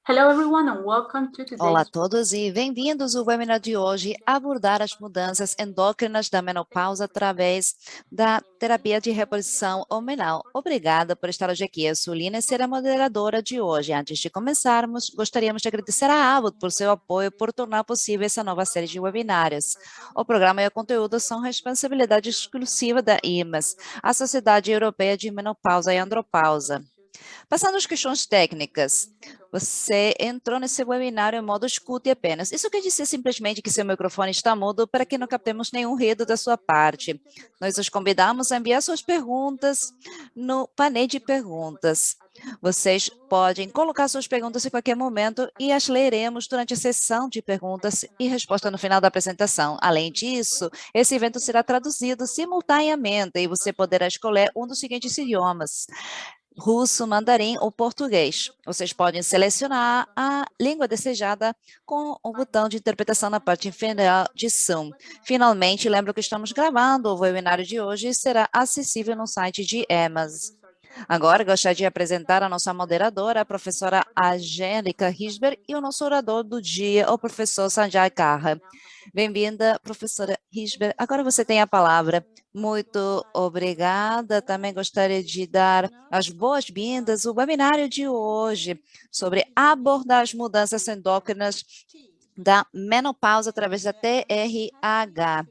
Hello everyone and welcome to Olá a today's todos e bem-vindos ao webinar de hoje, abordar as mudanças endócrinas da menopausa através da terapia de reposição hormonal. Obrigada por estar hoje aqui. Eu sou Lina e serei a moderadora de hoje. Antes de começarmos, gostaríamos de agradecer à Abbott por seu apoio por tornar possível essa nova série de webinários. O programa e o conteúdo são responsabilidade exclusiva da IMAS, a Sociedade Europeia de Menopausa e Andropausa. Passando às questões técnicas, você entrou nesse webinário em modo escute apenas. Isso quer dizer simplesmente que seu microfone está mudo para que não captemos nenhum ruído da sua parte. Nós os convidamos a enviar suas perguntas no painel de perguntas. Vocês podem colocar suas perguntas em qualquer momento e as leremos durante a sessão de perguntas e respostas no final da apresentação. Além disso, esse evento será traduzido simultaneamente e você poderá escolher um dos seguintes idiomas: russo, mandarim ou português. Vocês podem selecionar a língua desejada com o botão de interpretação na parte inferior de Zoom. Finalmente, lembro que estamos gravando o webinário de hoje e será acessível no site de EMAS. Agora, gostaria de apresentar a nossa moderadora, a professora Angélica Risberg, e o nosso orador do dia, o professor Sanjay Karra. Bem-vinda, professora Risberg. Agora você tem a palavra. Muito obrigada. Também gostaria de dar as boas-vindas ao webinário de hoje sobre abordar as mudanças endócrinas da menopausa através da TRH.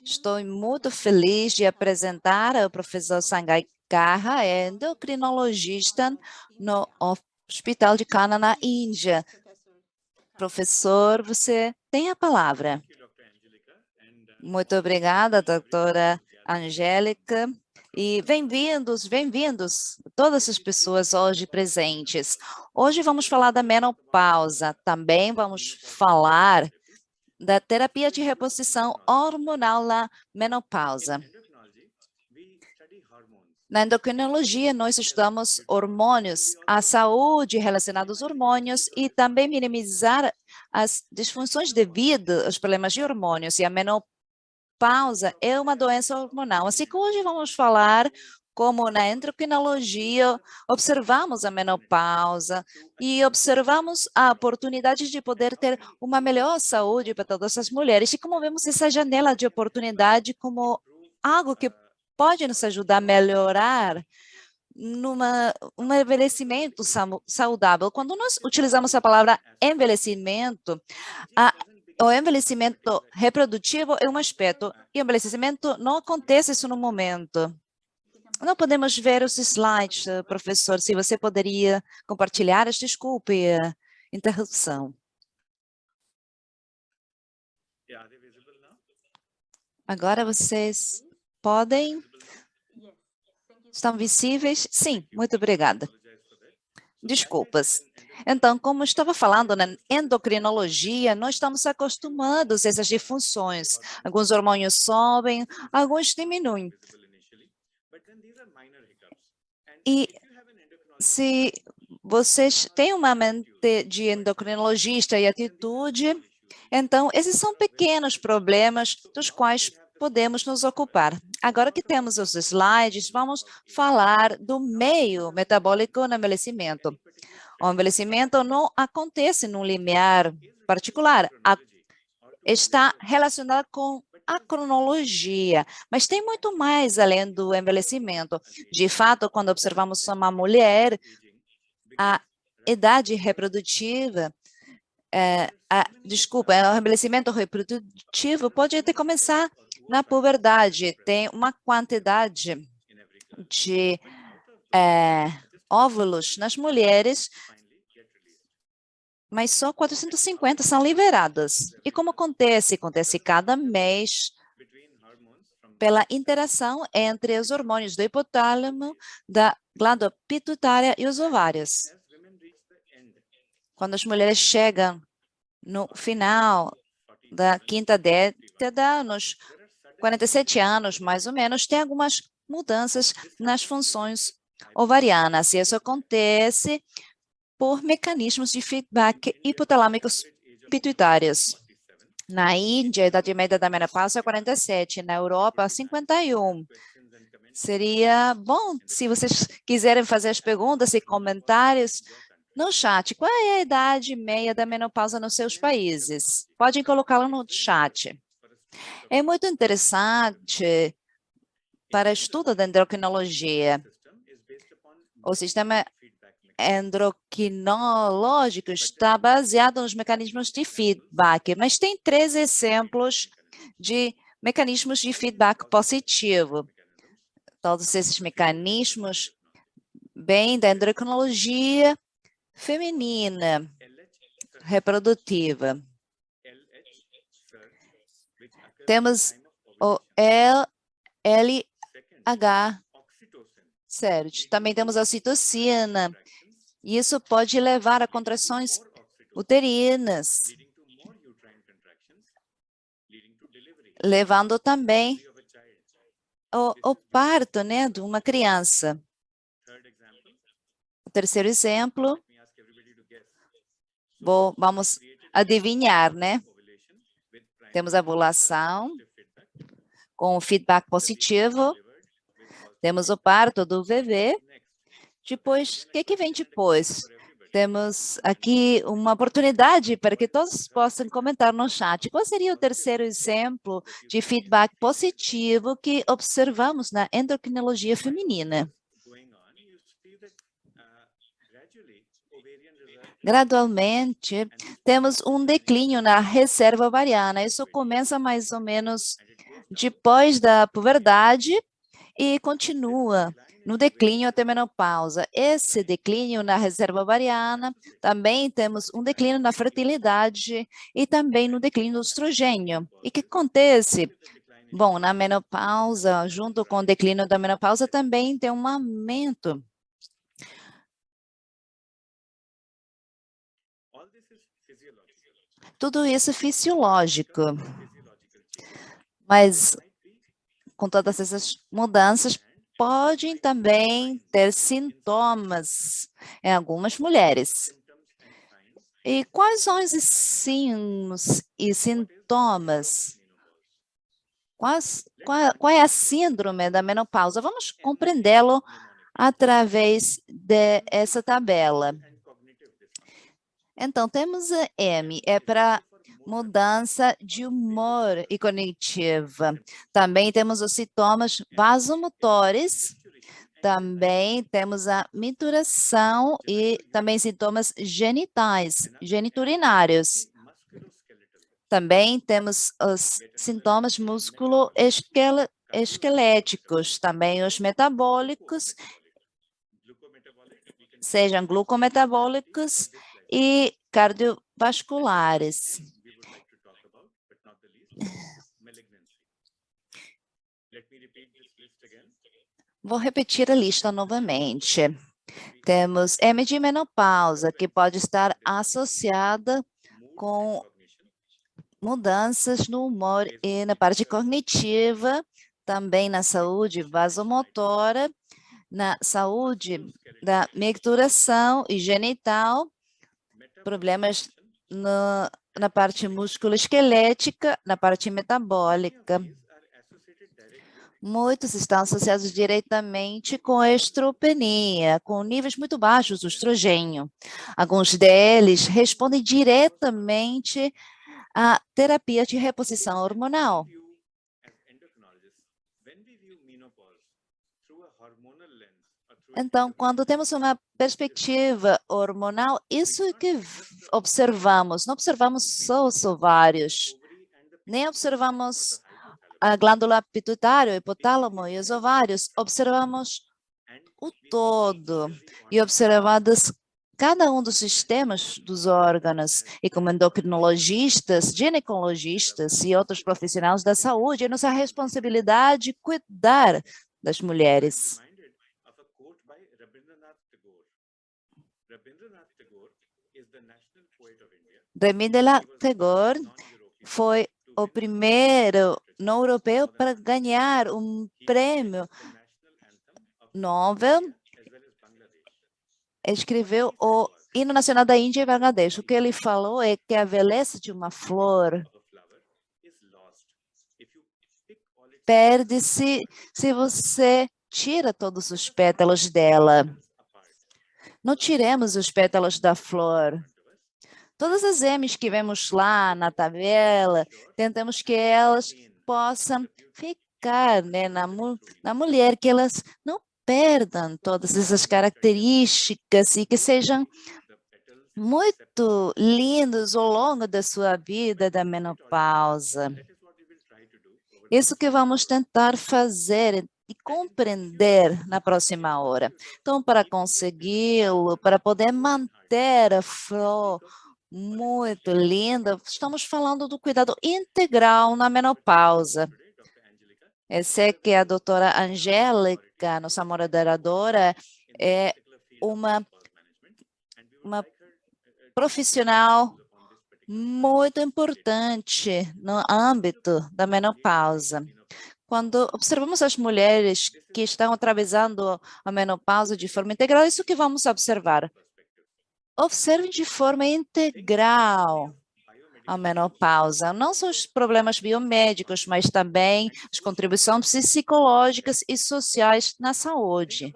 Estou muito feliz de apresentar o professor Sanjay Karra, endocrinologista no Hospital de Kanha, na Índia. Professor, você tem a palavra. Muito obrigada, doutora Angélica. E bem-vindos, todas as pessoas hoje presentes. Hoje vamos falar da menopausa, também vamos falar da terapia de reposição hormonal na menopausa. Na endocrinologia, nós estudamos hormônios, a saúde relacionada aos hormônios e também minimizar as disfunções devido aos problemas de hormônios. E a menopausa é uma doença hormonal. Assim que hoje vamos falar como na endocrinologia observamos a menopausa e observamos a oportunidade de poder ter uma melhor saúde para todas as mulheres. E como vemos essa janela de oportunidade como algo que pode nos ajudar a melhorar um envelhecimento saudável. Quando nós utilizamos a palavra envelhecimento, o envelhecimento reprodutivo é um aspecto, e o envelhecimento não acontece isso no momento. Não podemos ver os slides, professor, se você poderia compartilhar, desculpe a interrupção. Agora vocês podem? Estão visíveis? Sim, muito obrigada. Desculpas. Então, como eu estava falando, na endocrinologia, nós estamos acostumados a essas disfunções. Alguns hormônios sobem, alguns diminuem. E se vocês têm uma mente de endocrinologista e atitude, então esses são pequenos problemas dos quais podemos nos ocupar. Agora que temos os slides, vamos falar do meio metabólico no envelhecimento. O envelhecimento não acontece num limiar particular, está relacionado com a cronologia, mas tem muito mais além do envelhecimento. De fato, quando observamos uma mulher, a idade reprodutiva, o envelhecimento reprodutivo pode até começar na puberdade. Tem uma quantidade de óvulos nas mulheres, mas só 450 são liberadas. E como acontece? Acontece cada mês pela interação entre os hormônios do hipotálamo, da glândula pituitária e os ovários. Quando as mulheres chegam no final da quinta década, nos 47 anos, mais ou menos, tem algumas mudanças nas funções ovarianas. E isso acontece por mecanismos de feedback hipotalâmicos pituitários. Na Índia, a idade média da menopausa é 47, na Europa, 51. Seria bom, se vocês quiserem fazer as perguntas e comentários, no chat, qual é a idade média da menopausa nos seus países? Podem colocá-la no chat. É muito interessante para estudo da endocrinologia. O sistema endocrinológico está baseado nos mecanismos de feedback, mas tem 3 exemplos de mecanismos de feedback positivo. Todos esses mecanismos vêm da endocrinologia feminina, reprodutiva. Temos o LH, certo? Também temos a ocitocina. E isso pode levar a contrações uterinas, levando também o parto, né, de uma criança. O terceiro exemplo, vamos adivinhar, né? Temos a ovulação com feedback positivo, temos o parto do bebê. Depois, o que vem depois? Temos aqui uma oportunidade para que todos possam comentar no chat. Qual seria o terceiro exemplo de feedback positivo que observamos na endocrinologia feminina? Gradualmente, temos um declínio na reserva ovariana. Isso começa mais ou menos depois da puberdade e continua no declínio até menopausa. Esse declínio na reserva ovariana, também temos um declínio na fertilidade e também no declínio do estrogênio. E o que acontece? Bom, na menopausa, junto com o declínio da menopausa, também tem um aumento. Tudo isso é fisiológico, mas com todas essas mudanças, podem também ter sintomas em algumas mulheres. E quais são esses signos e sintomas? Qual é a síndrome da menopausa? Vamos compreendê-lo através dessa tabela. Então, temos a M, é para mudança de humor e cognitiva. Também temos os sintomas vasomotores, também temos a misturação e também sintomas genitais, geniturinários. Também temos os sintomas musculoesqueléticos, também os metabólicos, sejam glucometabólicos e cardiovasculares. Vou repetir a lista novamente. Temos M de menopausa, que pode estar associada com mudanças no humor e na parte cognitiva, também na saúde vasomotora, na saúde da micturação e genital, problemas na parte musculoesquelética, na parte metabólica. Muitos estão associados diretamente com a estropenia, com níveis muito baixos do estrogênio. Alguns deles respondem diretamente à terapia de reposição hormonal. Então, quando temos uma perspectiva hormonal, isso que observamos. Não observamos só os ovários, nem observamos a glândula pituitária, o hipotálamo e os ovários. Observamos o todo e observados cada um dos sistemas dos órgãos. E como endocrinologistas, ginecologistas e outros profissionais da saúde, é nossa responsabilidade cuidar das mulheres. Rabindranath Tagore foi o primeiro não europeu para ganhar um prêmio Nobel. Escreveu o hino nacional da Índia e Bangladesh. O que ele falou é que a beleza de uma flor perde-se se você tira todos os pétalos dela. Não tiremos os pétalas da flor. Todas as M's que vemos lá na tabela, tentamos que elas possam ficar, né, na mulher, que elas não perdam todas essas características e que sejam muito lindos ao longo da sua vida da menopausa. Isso que vamos tentar fazer e compreender na próxima hora. Então, para consegui-lo, para poder manter a flor muito linda, estamos falando do cuidado integral na menopausa. Eu sei que a doutora Angélica, nossa moderadora, é uma profissional muito importante no âmbito da menopausa. Quando observamos as mulheres que estão atravessando a menopausa de forma integral, é isso que vamos observar. Observe de forma integral a menopausa, não só os problemas biomédicos, mas também as contribuições psicológicas e sociais na saúde.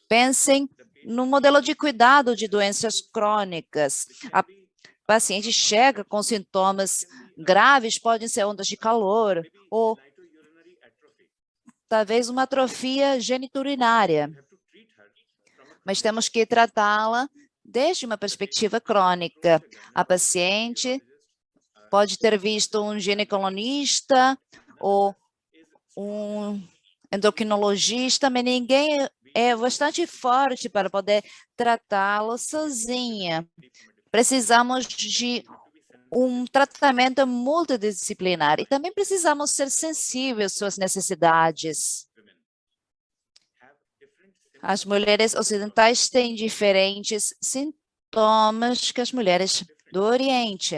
Pensem no modelo de cuidado de doenças crônicas. A paciente chega com sintomas graves, podem ser ondas de calor ou talvez uma atrofia geniturinária. Mas temos que tratá-la desde uma perspectiva crônica. A paciente pode ter visto um ginecologista ou um endocrinologista, mas ninguém é bastante forte para poder tratá-lo sozinha. Precisamos de um tratamento multidisciplinar e também precisamos ser sensíveis às suas necessidades. As mulheres ocidentais têm diferentes sintomas que as mulheres do Oriente.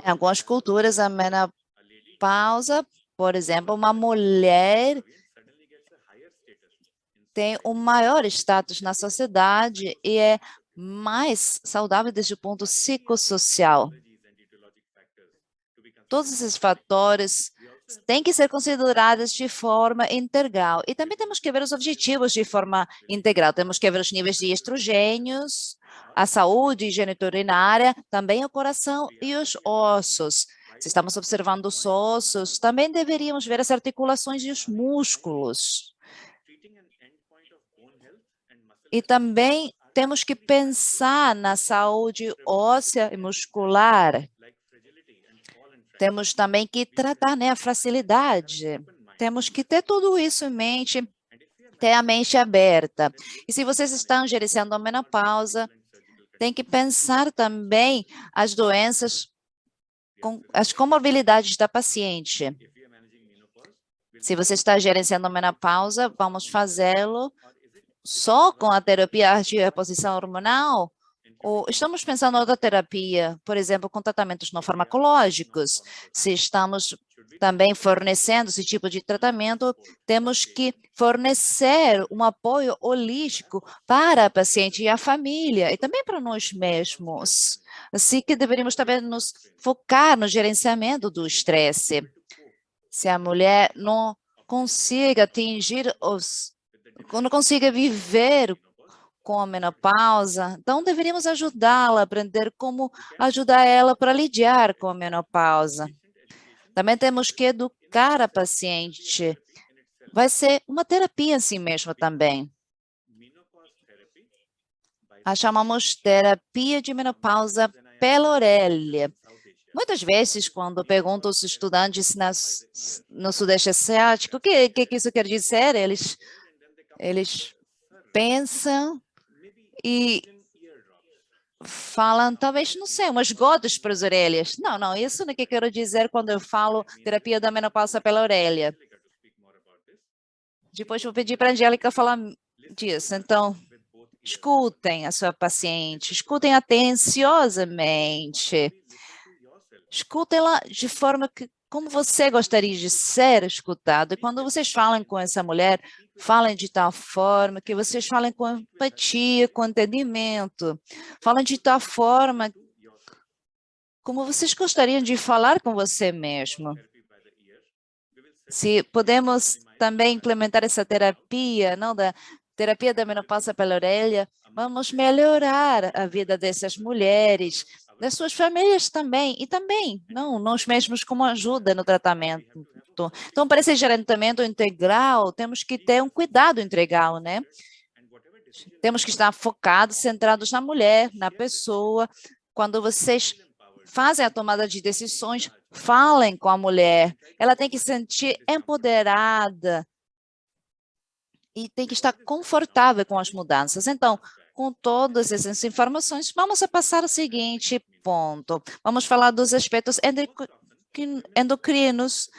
Em algumas culturas, a menopausa, por exemplo, uma mulher tem um maior status na sociedade e é mais saudável desde o ponto psicossocial. Todos esses fatores têm que ser considerados de forma integral. E também temos que ver os objetivos de forma integral. Temos que ver os níveis de estrogênios, a saúde geniturinária, também o coração e os ossos. Se estamos observando os ossos, também deveríamos ver as articulações e os músculos. E também temos que pensar na saúde óssea e muscular. Temos também que tratar, né, a fragilidade. Temos que ter tudo isso em mente, ter a mente aberta. E se vocês estão gerenciando a menopausa, tem que pensar também as doenças, as comorbilidades da paciente. Se você está gerenciando a menopausa, vamos fazê-lo só com a terapia de reposição hormonal? Ou estamos pensando em outra terapia, por exemplo, com tratamentos não farmacológicos? Se estamos também fornecendo esse tipo de tratamento, temos que fornecer um apoio holístico para a paciente e a família, e também para nós mesmos. Assim que deveríamos também nos focar no gerenciamento do estresse. Se a mulher não consiga atingir não consiga viver com a menopausa, então deveríamos ajudá-la a aprender como ajudar ela para lidiar com a menopausa. Também temos que educar a paciente. Vai ser uma terapia assim mesmo também. A chamamos terapia de menopausa pela orelha. Muitas vezes, quando pergunto aos estudantes no Sudeste Asiático, o que isso quer dizer, eles pensam e falam, talvez, não sei, umas gotas para as orelhas. Não, isso não é o que eu quero dizer quando eu falo terapia da menopausa pela orelha. Depois vou pedir para a Angélica falar disso. Então, escutem a sua paciente, escutem atenciosamente. Escutem-la de forma que, como você gostaria de ser escutado. E quando vocês falam com essa mulher, falem de tal forma que vocês falem com empatia, com entendimento. Falem de tal forma como vocês gostariam de falar com você mesmo. Se podemos também implementar essa terapia, não da terapia da menopausa pela orelha, vamos melhorar a vida dessas mulheres, das suas famílias também, e também, não, nós mesmos como ajuda no tratamento. Então, para esse gerenciamento integral, temos que ter um cuidado integral, né? Temos que estar focados, centrados na mulher, na pessoa. Quando vocês fazem a tomada de decisões, falem com a mulher. Ela tem que se sentir empoderada e tem que estar confortável com as mudanças. Então, com todas essas informações, vamos a passar o seguinte ponto. Vamos falar dos aspectos endocrinos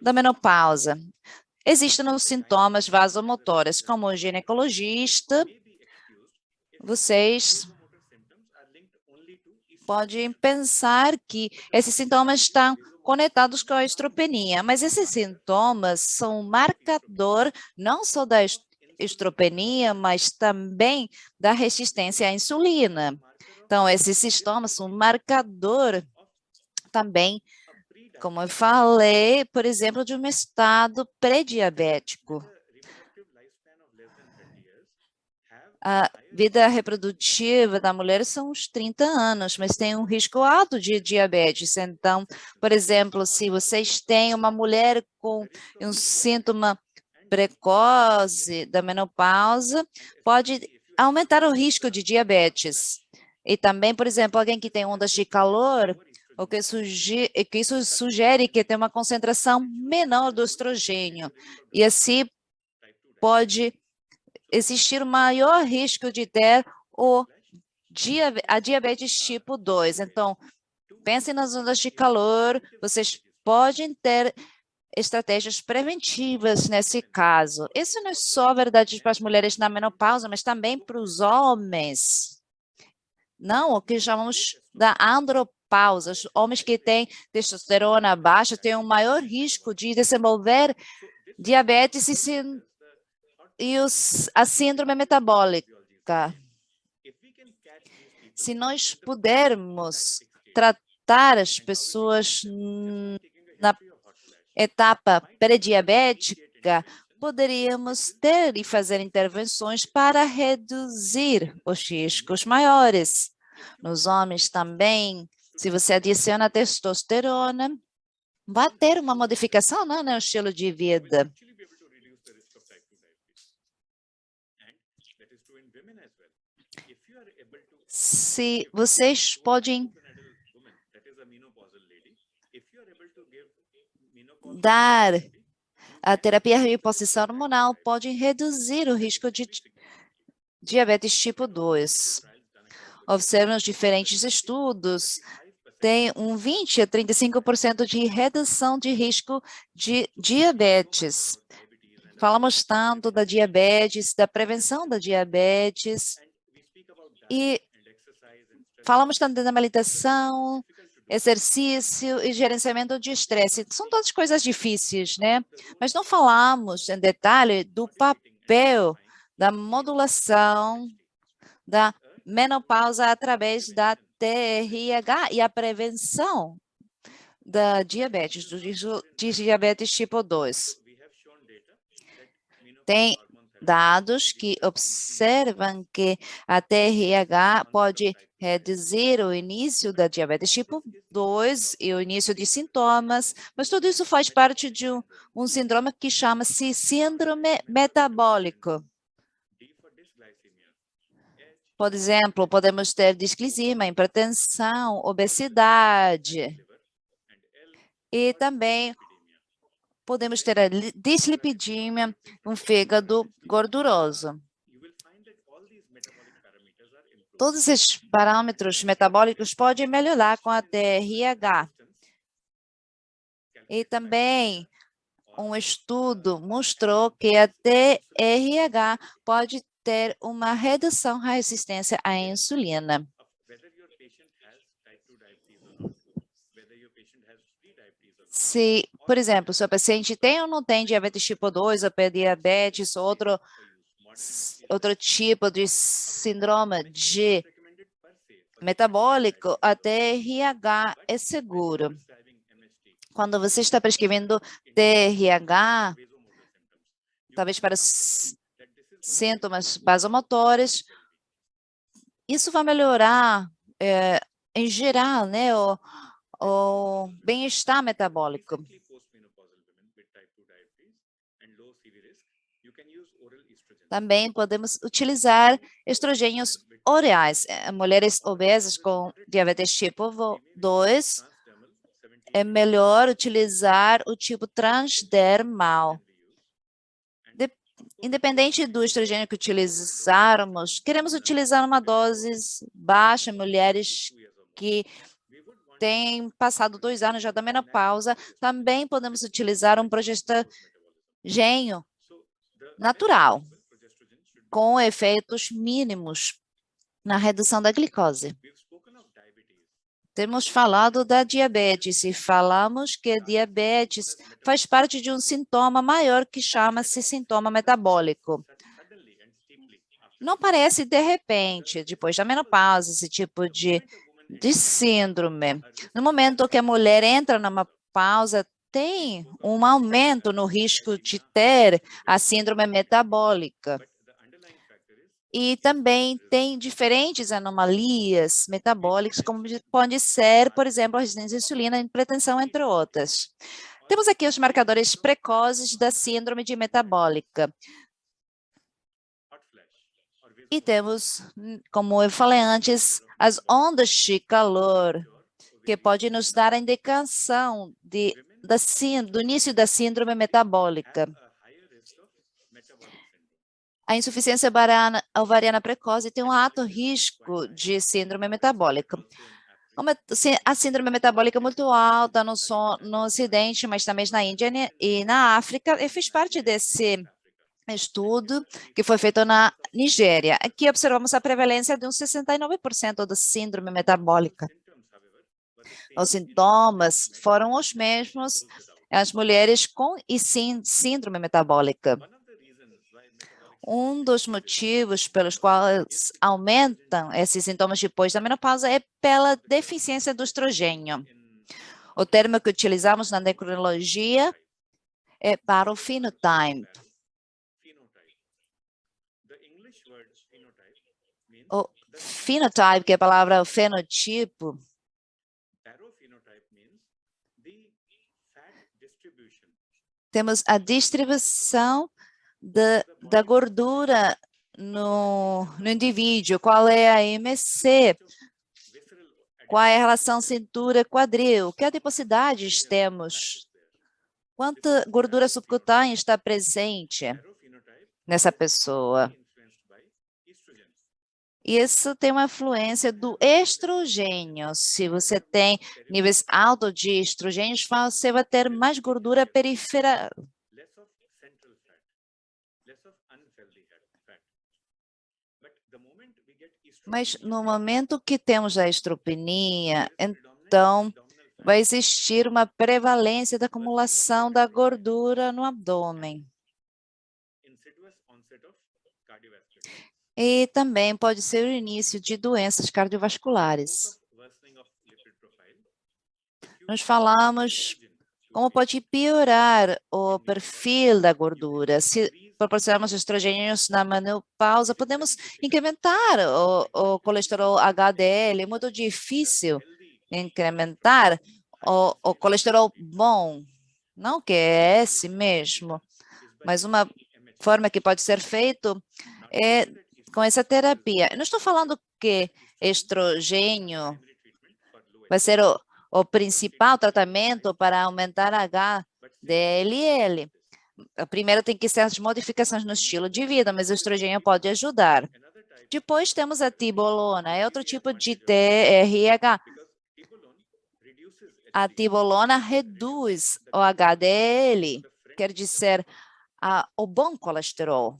da menopausa. Existem os sintomas vasomotores, como o ginecologista, vocês podem pensar que esses sintomas estão conectados com a estropenia, mas esses sintomas são um marcador não só da estropenia, mas também da resistência à insulina. Então, esses sintomas são um marcador também, como eu falei, por exemplo, de um estado pré-diabético. A vida reprodutiva da mulher são uns 30 anos, mas tem um risco alto de diabetes. Então, por exemplo, se vocês têm uma mulher com um sintoma precoce da menopausa, pode aumentar o risco de diabetes. E também, por exemplo, alguém que tem ondas de calor, o que isso sugere que tem uma concentração menor do estrogênio. E assim pode existir o maior risco de ter a diabetes tipo 2. Então, pensem nas ondas de calor, vocês podem ter estratégias preventivas nesse caso. Isso não é só verdade para as mulheres na menopausa, mas também para os homens. Não, o que chamamos da andropausa. Os homens que têm testosterona baixa têm um maior risco de desenvolver diabetes e a síndrome metabólica. Se nós pudermos tratar as pessoas na etapa pré-diabética, poderíamos ter e fazer intervenções para reduzir os riscos maiores. Nos homens também, se você adiciona testosterona, vai ter uma modificação no estilo de vida. Se vocês podem dar a terapia de reposição hormonal, pode reduzir o risco de diabetes tipo 2. Observamos diferentes estudos, tem um 20 a 35% de redução de risco de diabetes. Falamos tanto da diabetes, da prevenção da diabetes, e falamos também da alimentação, exercício e gerenciamento de estresse. São todas coisas difíceis, né? Mas não falamos em detalhe do papel da modulação da menopausa através da TRH e a prevenção da diabetes, de diabetes tipo 2. Tem dados que observam que a TRH pode reduzir o início da diabetes tipo 2 e o início de sintomas, mas tudo isso faz parte de um síndrome que chama-se síndrome metabólico. Por exemplo, podemos ter disglicemia, hipertensão, obesidade e também podemos ter a dislipidemia, um fígado gorduroso. Todos esses parâmetros metabólicos podem melhorar com a TRH. E também um estudo mostrou que a TRH pode ter uma redução da resistência à insulina. Se, por exemplo, seu paciente tem ou não tem diabetes tipo 2, ou pré-diabetes, ou outro tipo de síndrome de metabólico, a TRH é seguro. Quando você está prescrevendo TRH, talvez para sintomas vasomotores. Isso vai melhorar, em geral, né, o bem-estar metabólico. Também podemos utilizar estrogênios orais. Mulheres obesas com diabetes tipo 2, é melhor utilizar o tipo transdermal. Independente do estrogênio que utilizarmos, queremos utilizar uma dose baixa em mulheres que têm passado 2 anos já da menopausa. Também podemos utilizar um progestogênio natural, com efeitos mínimos na redução da glicose. Temos falado da diabetes e falamos que diabetes faz parte de um sintoma maior que chama-se sintoma metabólico. Não parece de repente, depois da menopausa, esse tipo de síndrome. No momento que a mulher entra numa pausa, tem um aumento no risco de ter a síndrome metabólica. E também tem diferentes anomalias metabólicas, como pode ser, por exemplo, a resistência à insulina e hipertensão, entre outras. Temos aqui os marcadores precoces da síndrome de metabólica. E temos, como eu falei antes, as ondas de calor, que pode nos dar a indicação do início da síndrome metabólica. A insuficiência ovariana precoce tem um alto risco de síndrome metabólica. A síndrome metabólica é muito alta no Ocidente, mas também na Índia e na África, e fez parte desse estudo que foi feito na Nigéria. Aqui observamos a prevalência de uns 69% da síndrome metabólica. Os sintomas foram os mesmos as mulheres com e sem síndrome metabólica. Um dos motivos pelos quais aumentam esses sintomas depois da menopausa é pela deficiência do estrogênio. O termo que utilizamos na endocrinologia é paraphenotype. O phenotype, que é a palavra fenotipo, temos a distribuição da gordura no indivíduo, qual é a MC, qual é a relação cintura-quadril, que adiposidades temos, quanta gordura subcutânea está presente nessa pessoa. Isso tem uma influência do estrogênio. Se você tem níveis altos de estrogênios, você vai ter mais gordura periferal. Mas no momento que temos a estropenia, então vai existir uma prevalência da acumulação da gordura no abdômen. E também pode ser o início de doenças cardiovasculares. Nós falamos como pode piorar o perfil da gordura. Se proporcionarmos estrogênios na menopausa, podemos incrementar o colesterol HDL. É muito difícil incrementar o colesterol bom, não que é esse mesmo, mas uma forma que pode ser feito é com essa terapia. Eu não estou falando que estrogênio vai ser o principal tratamento para aumentar a HDL. Primeiro tem que ser as modificações no estilo de vida, mas o estrogênio pode ajudar. Depois temos a tibolona, é outro tipo de TRH. A tibolona reduz o HDL, quer dizer, o bom colesterol.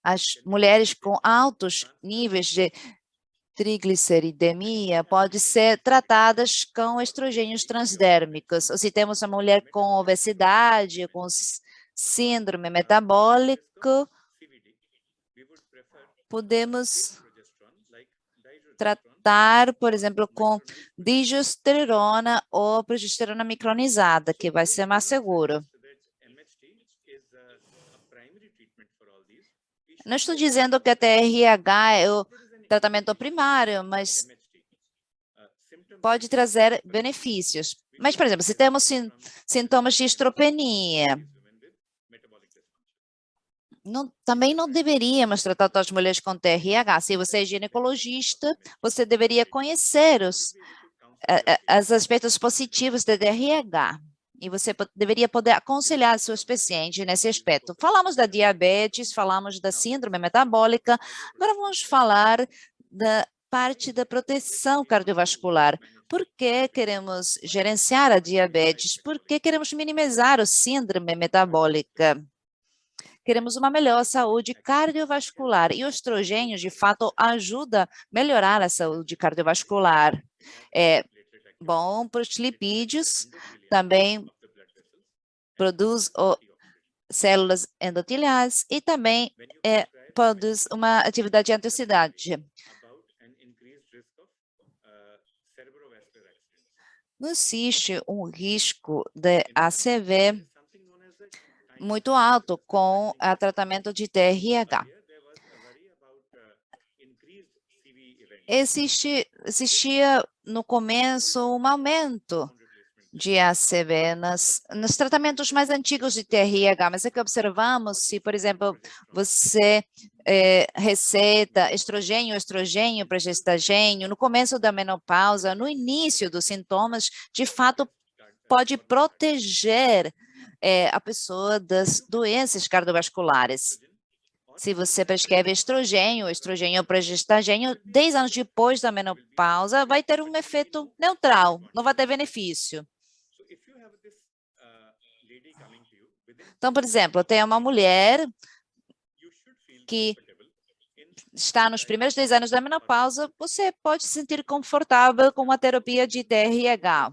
As mulheres com altos níveis de trigliceridemia podem ser tratadas com estrogênios transdérmicos. Ou se temos uma mulher com obesidade, com síndrome metabólico, podemos tratar, por exemplo, com digosterona ou progesterona micronizada, que vai ser mais seguro. Não estou dizendo que a TRH é o tratamento primário, mas pode trazer benefícios. Mas, por exemplo, se temos sintomas de estropenia, também não deveríamos tratar todas as mulheres com TRH. Se você é ginecologista, você deveria conhecer os aspectos positivos da TRH. E você deveria poder aconselhar seus pacientes nesse aspecto. Falamos da diabetes, falamos da síndrome metabólica, agora vamos falar da parte da proteção cardiovascular. Por que queremos gerenciar a diabetes? Por que queremos minimizar a síndrome metabólica? Queremos uma melhor saúde cardiovascular e o estrogênio, de fato, ajuda a melhorar a saúde cardiovascular. É bom para os lipídios, também produz células endoteliais e também produz uma atividade antioxidante. Não existe um risco de ACV muito alto com o tratamento de TRH. Existia no começo um aumento de ACV nos tratamentos mais antigos de TRH, mas é que observamos se, por exemplo, você receita estrogênio para gestagênio, no começo da menopausa, no início dos sintomas, de fato pode proteger a pessoa das doenças cardiovasculares. Se você prescreve estrogênio para gestagênio, 10 anos depois da menopausa, vai ter um efeito neutral, não vai ter benefício. Então, por exemplo, tem uma mulher que está nos primeiros 10 anos da menopausa, você pode se sentir confortável com uma terapia de TRH.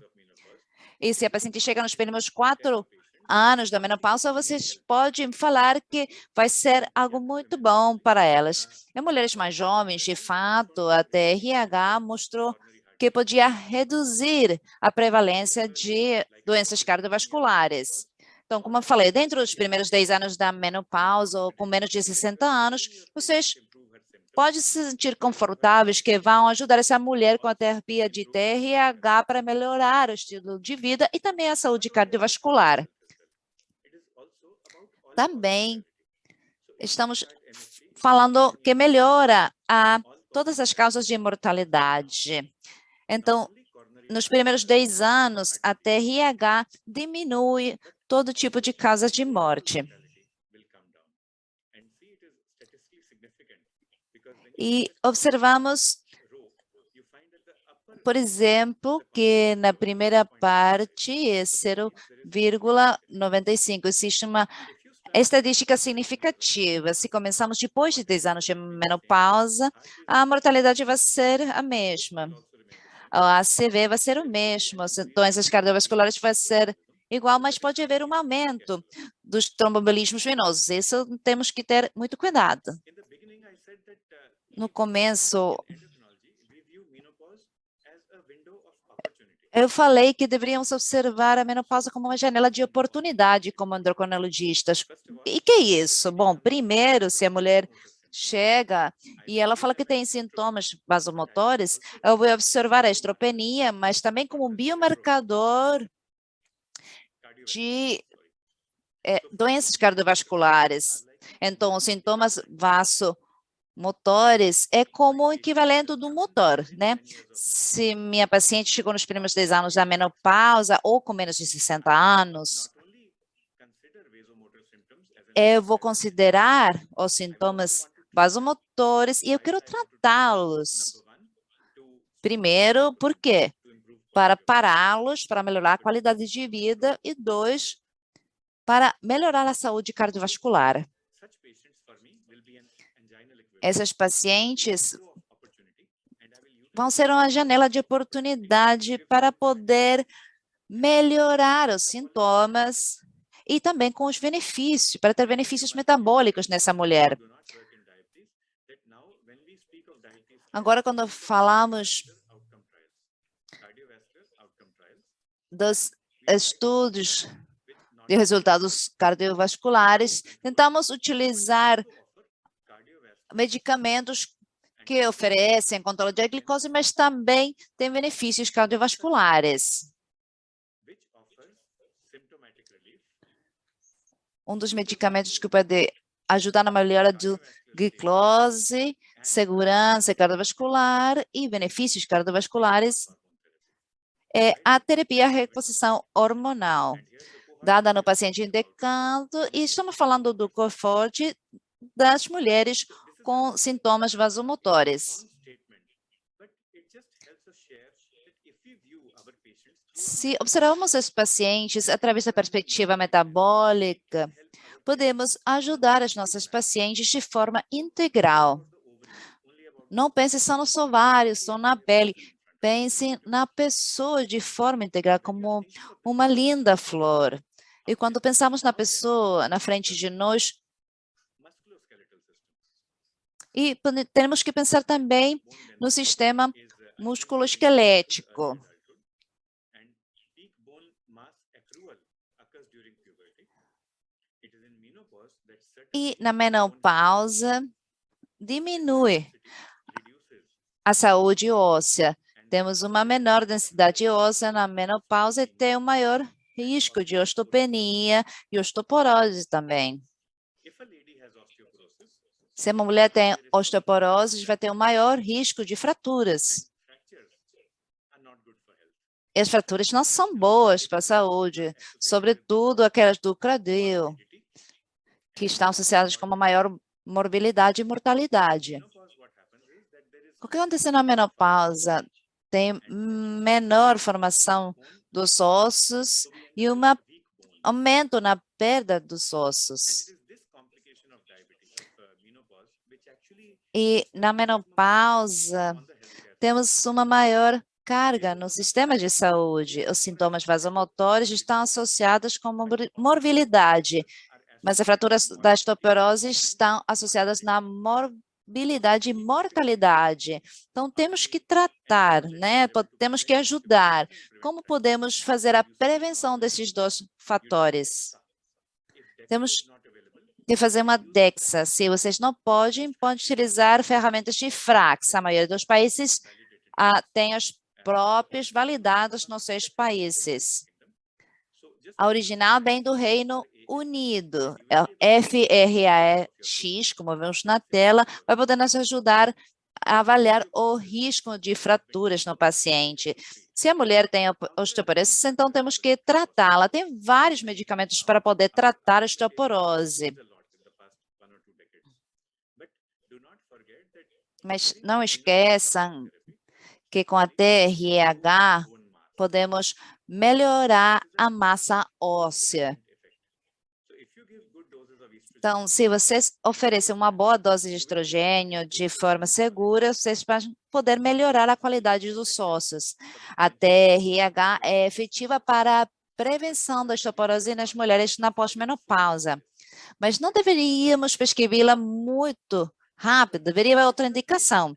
E se a paciente chega nos primeiros 4 anos da menopausa, vocês podem falar que vai ser algo muito bom para elas. Em mulheres mais jovens, de fato, a TRH mostrou que podia reduzir a prevalência de doenças cardiovasculares. Então, como eu falei, dentro dos primeiros 10 anos da menopausa, ou com menos de 60 anos, vocês podem se sentir confortáveis que vão ajudar essa mulher com a terapia de TRH para melhorar o estilo de vida e também a saúde cardiovascular. Também estamos falando que melhora todas as causas de mortalidade. Então, nos primeiros 10 anos, a TRH diminui todo tipo de causas de morte. E observamos, por exemplo, que na primeira parte é 0,95. Existe uma estatística significativa. Se começamos depois de 10 anos de menopausa, a mortalidade vai ser a mesma. A ACV vai ser o mesmo, as doenças cardiovasculares vai ser igual, mas pode haver um aumento dos tromboembolismos venosos. Isso temos que ter muito cuidado. No começo, eu falei que deveríamos observar a menopausa como uma janela de oportunidade como endocrinologistas. E que é isso? Bom, primeiro, se a mulher chega e ela fala que tem sintomas vasomotores, eu vou observar a estropenia, mas também como um biomarcador de doenças cardiovasculares. Então, os sintomas vasomotores é como o equivalente do motor, né? Se minha paciente chegou nos primeiros 10 anos da menopausa ou com menos de 60 anos, eu vou considerar os sintomas vasomotores e eu quero tratá-los. Primeiro, por quê? Para pará-los, para melhorar a qualidade de vida e 2, para melhorar a saúde cardiovascular. Essas pacientes vão ser uma janela de oportunidade para poder melhorar os sintomas e também com os benefícios, para ter benefícios metabólicos nessa mulher. Agora, quando falamos dos estudos de resultados cardiovasculares, tentamos utilizar medicamentos que oferecem controle da glicose, mas também tem benefícios cardiovasculares. Um dos medicamentos que pode ajudar na melhora de glicose, segurança cardiovascular e benefícios cardiovasculares é a terapia reposição hormonal, dada no paciente indicado, e estamos falando do conforto das mulheres com sintomas vasomotores. Se observamos os pacientes através da perspectiva metabólica, podemos ajudar as nossas pacientes de forma integral. Não pense só nos ovários, só na pele. Pense na pessoa de forma integral, como uma linda flor. E quando pensamos na pessoa na frente de nós, temos que pensar também no sistema musculoesquelético. E na menopausa, diminui a saúde óssea. Temos uma menor densidade óssea na menopausa e tem um maior risco de osteopenia e osteoporose também. Se uma mulher tem osteoporose, vai ter um maior risco de fraturas. E as fraturas não são boas para a saúde, sobretudo aquelas do quadril, que estão associadas com uma maior morbilidade e mortalidade. O que acontece na menopausa? Tem menor formação dos ossos e um aumento na perda dos ossos. E na menopausa, temos uma maior carga no sistema de saúde. Os sintomas vasomotores estão associados com morbilidade, mas as fraturas da osteoporose estão associadas na morbilidade e mortalidade. Então, temos que tratar, né? Temos que ajudar. Como podemos fazer a prevenção desses dois fatores? Temos que fazer uma DEXA. Se vocês não podem utilizar ferramentas de FRAX. A maioria dos países tem as próprias validadas nos seus países. A original vem do Reino Unido, é o FRAX, como vemos na tela, vai poder nos ajudar a avaliar o risco de fraturas no paciente. Se a mulher tem osteoporose, então temos que tratá-la. Tem vários medicamentos para poder tratar a osteoporose. Mas não esqueçam que com a TRH podemos melhorar a massa óssea. Então, se vocês oferecem uma boa dose de estrogênio de forma segura, vocês vão poder melhorar a qualidade dos ossos. A TRH é efetiva para a prevenção da osteoporose nas mulheres na pós-menopausa, mas não deveríamos prescrevê-la muito rápido, deveria haver outra indicação.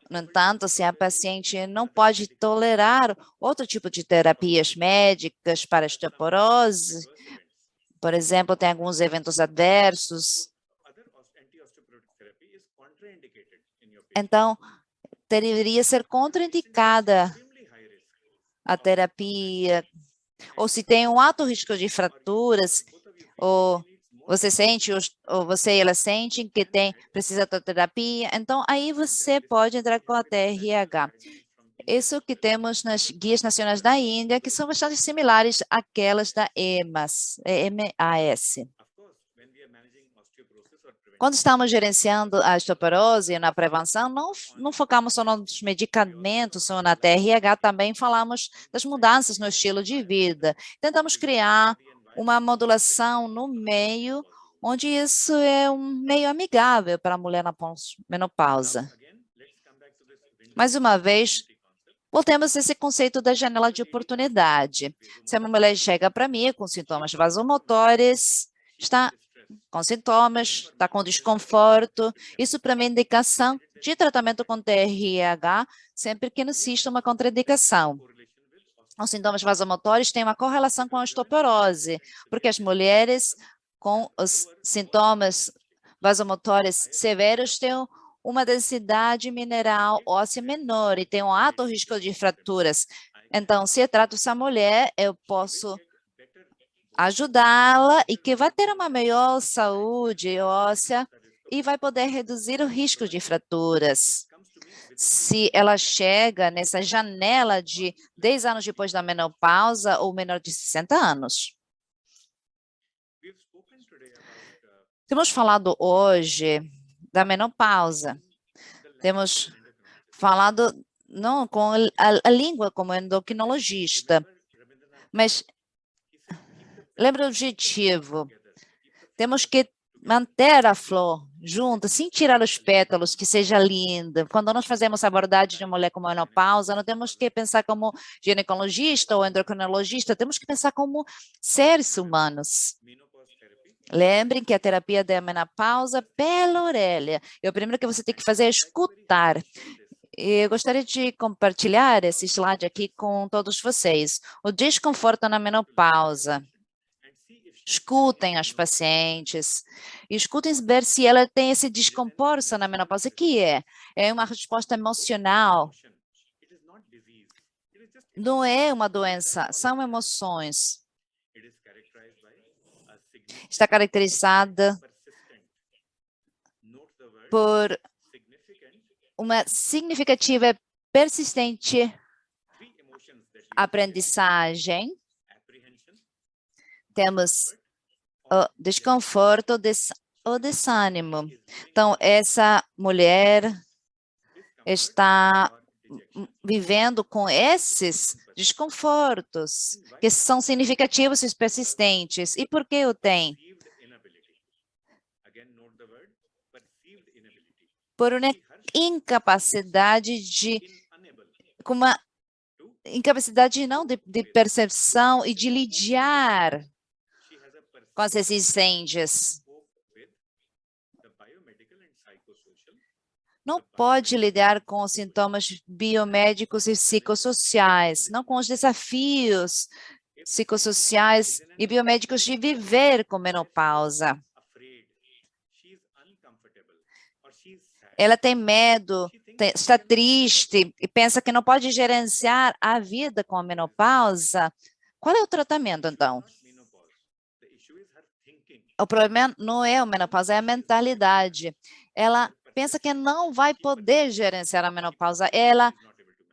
No entanto, se a paciente não pode tolerar outro tipo de terapias médicas para osteoporose, por exemplo, tem alguns eventos adversos, então deveria ser contraindicada a terapia, ou se tem um alto risco de fraturas, ou você sente, ou você e ela sentem que precisa de terapia, então aí você pode entrar com a TRH. Isso que temos nas guias nacionais da Índia, que são bastante similares àquelas da EMAS. Quando estamos gerenciando a osteoporose na prevenção, não focamos só nos medicamentos ou na TRH, também falamos das mudanças no estilo de vida. Tentamos criar uma modulação no meio, onde isso é um meio amigável para a mulher na menopausa. Mais uma vez, voltemos a esse conceito da janela de oportunidade. Se uma mulher chega para mim com sintomas vasomotores, está com sintomas, está com desconforto, isso para mim é indicação de tratamento com TRH, sempre que não exista uma contraindicação. Os sintomas vasomotores têm uma correlação com a osteoporose, porque as mulheres com os sintomas vasomotores severos têm uma densidade mineral óssea menor e têm um alto risco de fraturas. Então, se eu trato essa mulher, eu posso ajudá-la e que vai ter uma melhor saúde óssea e vai poder reduzir o risco de fraturas. Se ela chega nessa janela de 10 anos depois da menopausa ou menor de 60 anos. Temos falado hoje da menopausa. Temos falado não com a língua como endocrinologista, mas lembra o objetivo. Temos que manter a flor junta, sem tirar os pétalos, que seja linda. Quando nós fazemos a abordagem de uma mulher com menopausa, não temos que pensar como ginecologista ou endocrinologista, temos que pensar como seres humanos. Lembrem que a terapia da menopausa pela orelha. E o primeiro que você tem que fazer é escutar. Eu gostaria de compartilhar esse slide aqui com todos vocês. O desconforto na menopausa. Escutem as pacientes, escutem ver se ela tem esse desconforto na menopausa. O que é? É uma resposta emocional. Não é uma doença, são emoções. Está caracterizada por uma significativa e persistente aprendizagem. Temos o desconforto, o desânimo. Então, essa mulher está vivendo com esses desconfortos, que são significativos e persistentes. E por que o tem? Por uma incapacidade com uma incapacidade não de percepção e de lidar com esses incêndios. Não pode lidar com os sintomas biomédicos e psicossociais, não com os desafios psicossociais e biomédicos de viver com menopausa. Ela tem medo, está triste e pensa que não pode gerenciar a vida com a menopausa. Qual é o tratamento, então? O problema não é a menopausa, é a mentalidade. Ela pensa que não vai poder gerenciar a menopausa. Ela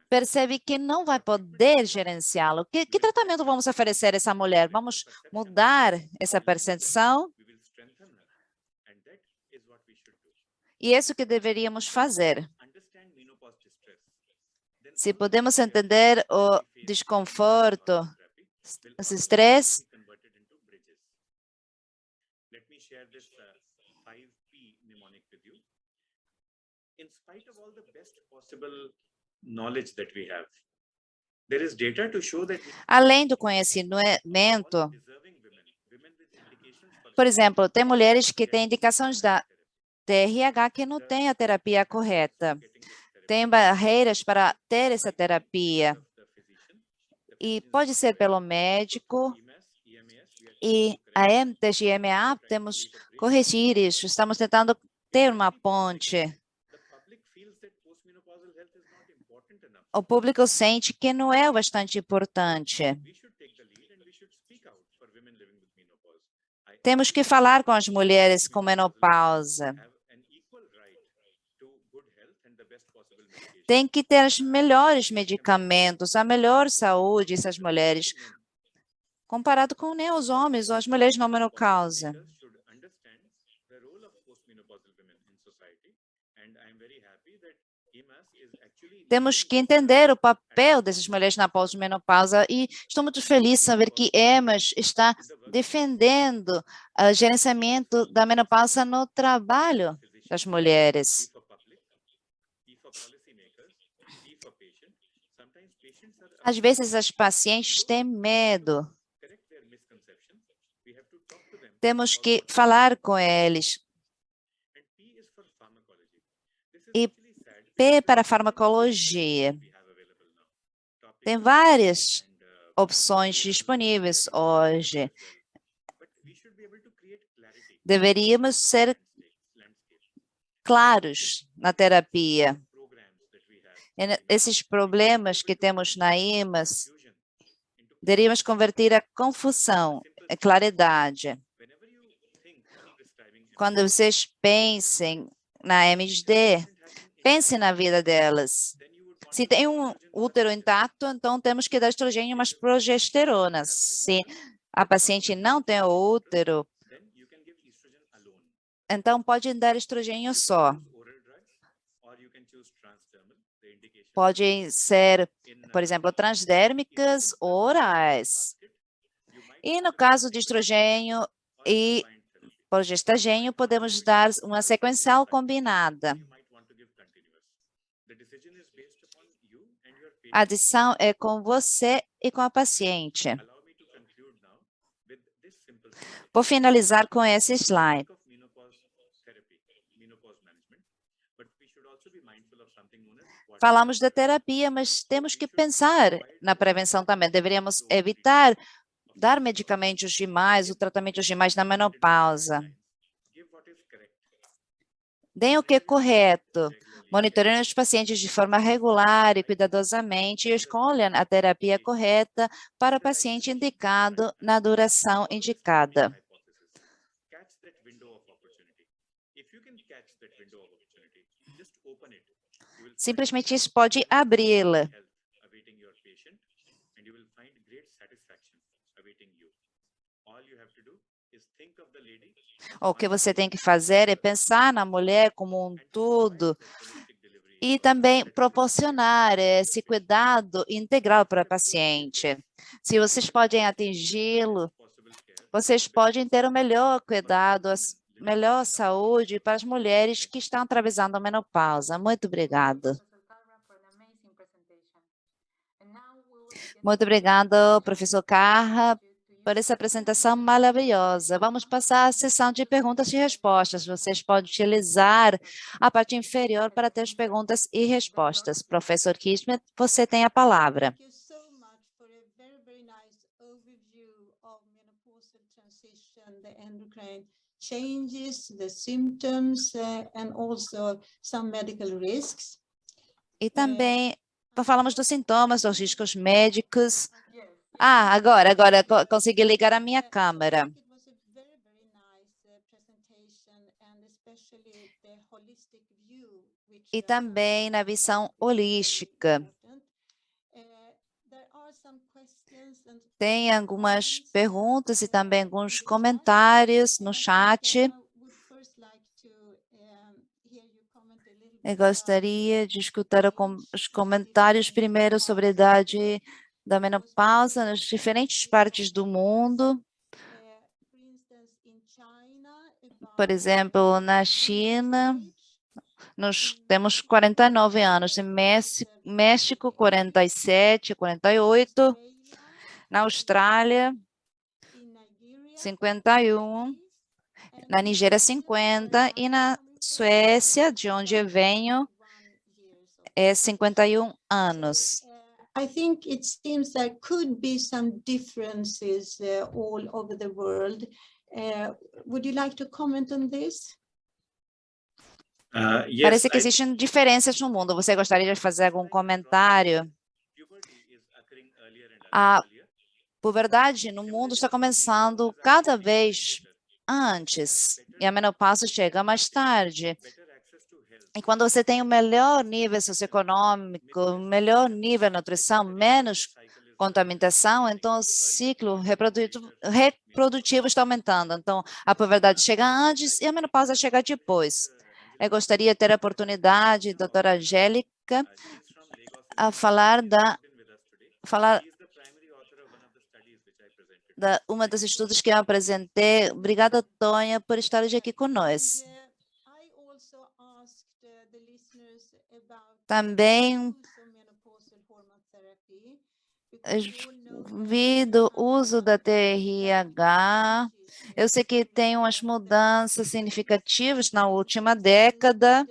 percebe que não vai poder gerenciá-lo. Que tratamento vamos oferecer a essa mulher? Vamos mudar essa percepção? E é isso que deveríamos fazer. Se podemos entender o desconforto, o estresse, além do conhecimento, por exemplo, tem mulheres que têm indicações da TRH que não têm a terapia correta. Tem barreiras para ter essa terapia. E pode ser pelo médico. E a EMTES e EMA temos corrigir isso. Estamos tentando ter uma ponte. O público sente que não é bastante importante. Temos que falar com as mulheres com menopausa. Tem que ter os melhores medicamentos, a melhor saúde, essas mulheres, comparado com os homens ou as mulheres não menopausa. Temos que entender o papel dessas mulheres na pós-menopausa e estou muito feliz de saber que EMAS está defendendo o gerenciamento da menopausa no trabalho das mulheres. Às vezes as pacientes têm medo. Temos que falar com eles. E P para farmacologia. Tem várias opções disponíveis hoje. Deveríamos ser claros na terapia. Esses problemas que temos na IMAS, deveríamos converter a confusão em claridade. Quando vocês pensem na MSD, pense na vida delas. Se tem um útero intacto, então temos que dar estrogênio mais progesterona. Se a paciente não tem o útero, então pode dar estrogênio só. Podem ser, por exemplo, transdérmicas ou orais. E no caso de estrogênio e progestagênio, podemos dar uma sequencial combinada. A adição é com você e com a paciente. Vou finalizar com esse slide. Falamos da terapia, mas temos que pensar na prevenção também. Deveríamos evitar dar medicamentos demais, o tratamento demais na menopausa. Deem o que é correto. Monitorem os pacientes de forma regular e cuidadosamente e escolham a terapia correta para o paciente indicado na duração indicada. Simplesmente isso pode abri-la. O que você tem que fazer é pensar na mulher como um todo e também proporcionar esse cuidado integral para a paciente. Se vocês podem atingi-lo, vocês podem ter o melhor cuidado, a melhor saúde para as mulheres que estão atravessando a menopausa. Muito obrigada. Muito obrigada, professor Carra, por essa apresentação maravilhosa. Vamos passar à sessão de perguntas e respostas. Vocês podem utilizar a parte inferior para ter as perguntas e respostas. Professor Kismet, você tem a palavra. Thank you so much for a very nice overview of menopausal transition, the endocrine changes, the symptoms, and also some medical risks. E também falamos dos sintomas, dos riscos médicos. Agora consegui ligar a minha câmera. It was a very nice presentation, and especially the holistic view, which E também na visão holística. There are some questions and Tem algumas perguntas e também alguns comentários no chat. would first like to hear you comment a little Eu bit gostaria de escutar os comentários primeiro sobre a idade da menopausa nas diferentes partes do mundo. for instance, in China, Por exemplo, na China, nós temos 49 anos, em México, 47, 48, na Austrália, in Nigeria, 51, na Nigéria, 50, e na Suécia, de onde eu venho, é 51 anos. I think it seems there could be some differences all over the world. Would you like to comment on this? Yes, Parece que existem diferenças no mundo. Você gostaria de fazer algum comentário? A puberdade no mundo está começando cada vez antes e a menopausa chega mais tarde. E quando você tem o melhor nível socioeconômico, o melhor nível de nutrição, menos contaminação, então o ciclo reprodutivo está aumentando. Então, a puberdade chega antes e a menopausa chega depois. Eu gostaria de ter a oportunidade, doutora Angélica, a falar uma dos estudos que eu apresentei. Obrigada, Tonha, por estar hoje aqui conosco. I also asked the listeners about Também use of menopausal hormone therapy, because we all know vi do uso da TRH. Eu sei que tem umas mudanças significativas na última década.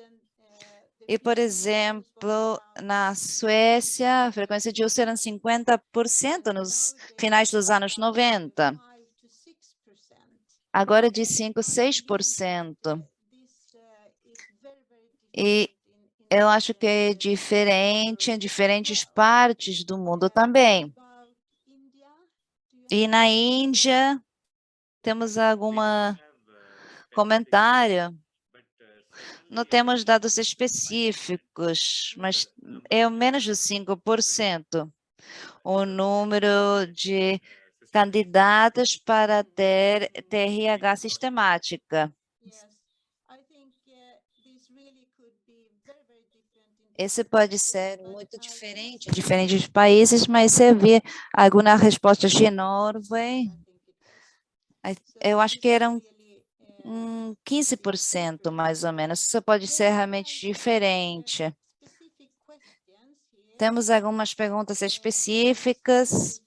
E, por exemplo, na Suécia, a frequência de uso era 50% nos finais dos anos 90. Agora é de 5 a 6%. E eu acho que é diferente em diferentes partes do mundo também. E na Índia, temos algum comentário? Não temos dados específicos, mas é menos de 5% o número de candidatas para ter TRH sistemática. Esse pode ser muito diferente em diferentes países, mas você vê alguma resposta de Norway, eu acho que eram 15% mais ou menos. Isso pode ser realmente diferente. Temos algumas perguntas específicas.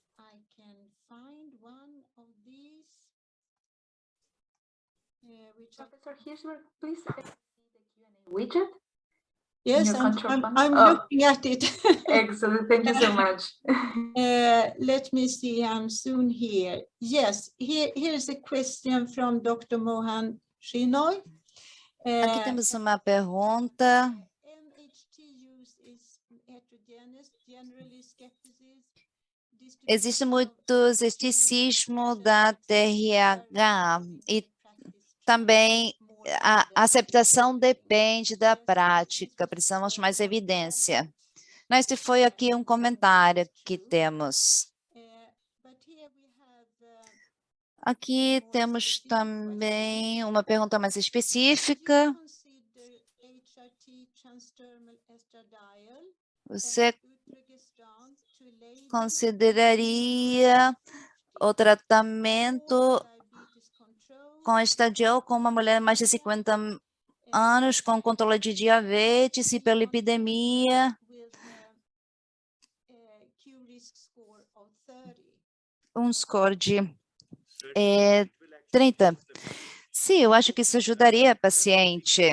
Professor Hirschberg, please see the Q&A widget. Yes, your control panel? I'm Oh. looking at it. Excellent, thank you so much. Let me see, I'm soon here. Yes, here's a question from Dr. Mohan Shinoy. Aqui temos uma pergunta. MHT use is heterogeneous, generally skepticism. Existe muito ceticismo da TRH e também a aceitação depende da prática, precisamos mais evidência. Este foi aqui um comentário que temos. Aqui temos também uma pergunta mais específica. Você consideraria o tratamento com estradiol com uma mulher de mais de 50 anos com controle de diabetes, hiperlipidemia, um score de 30. Sim, eu acho que isso ajudaria a paciente.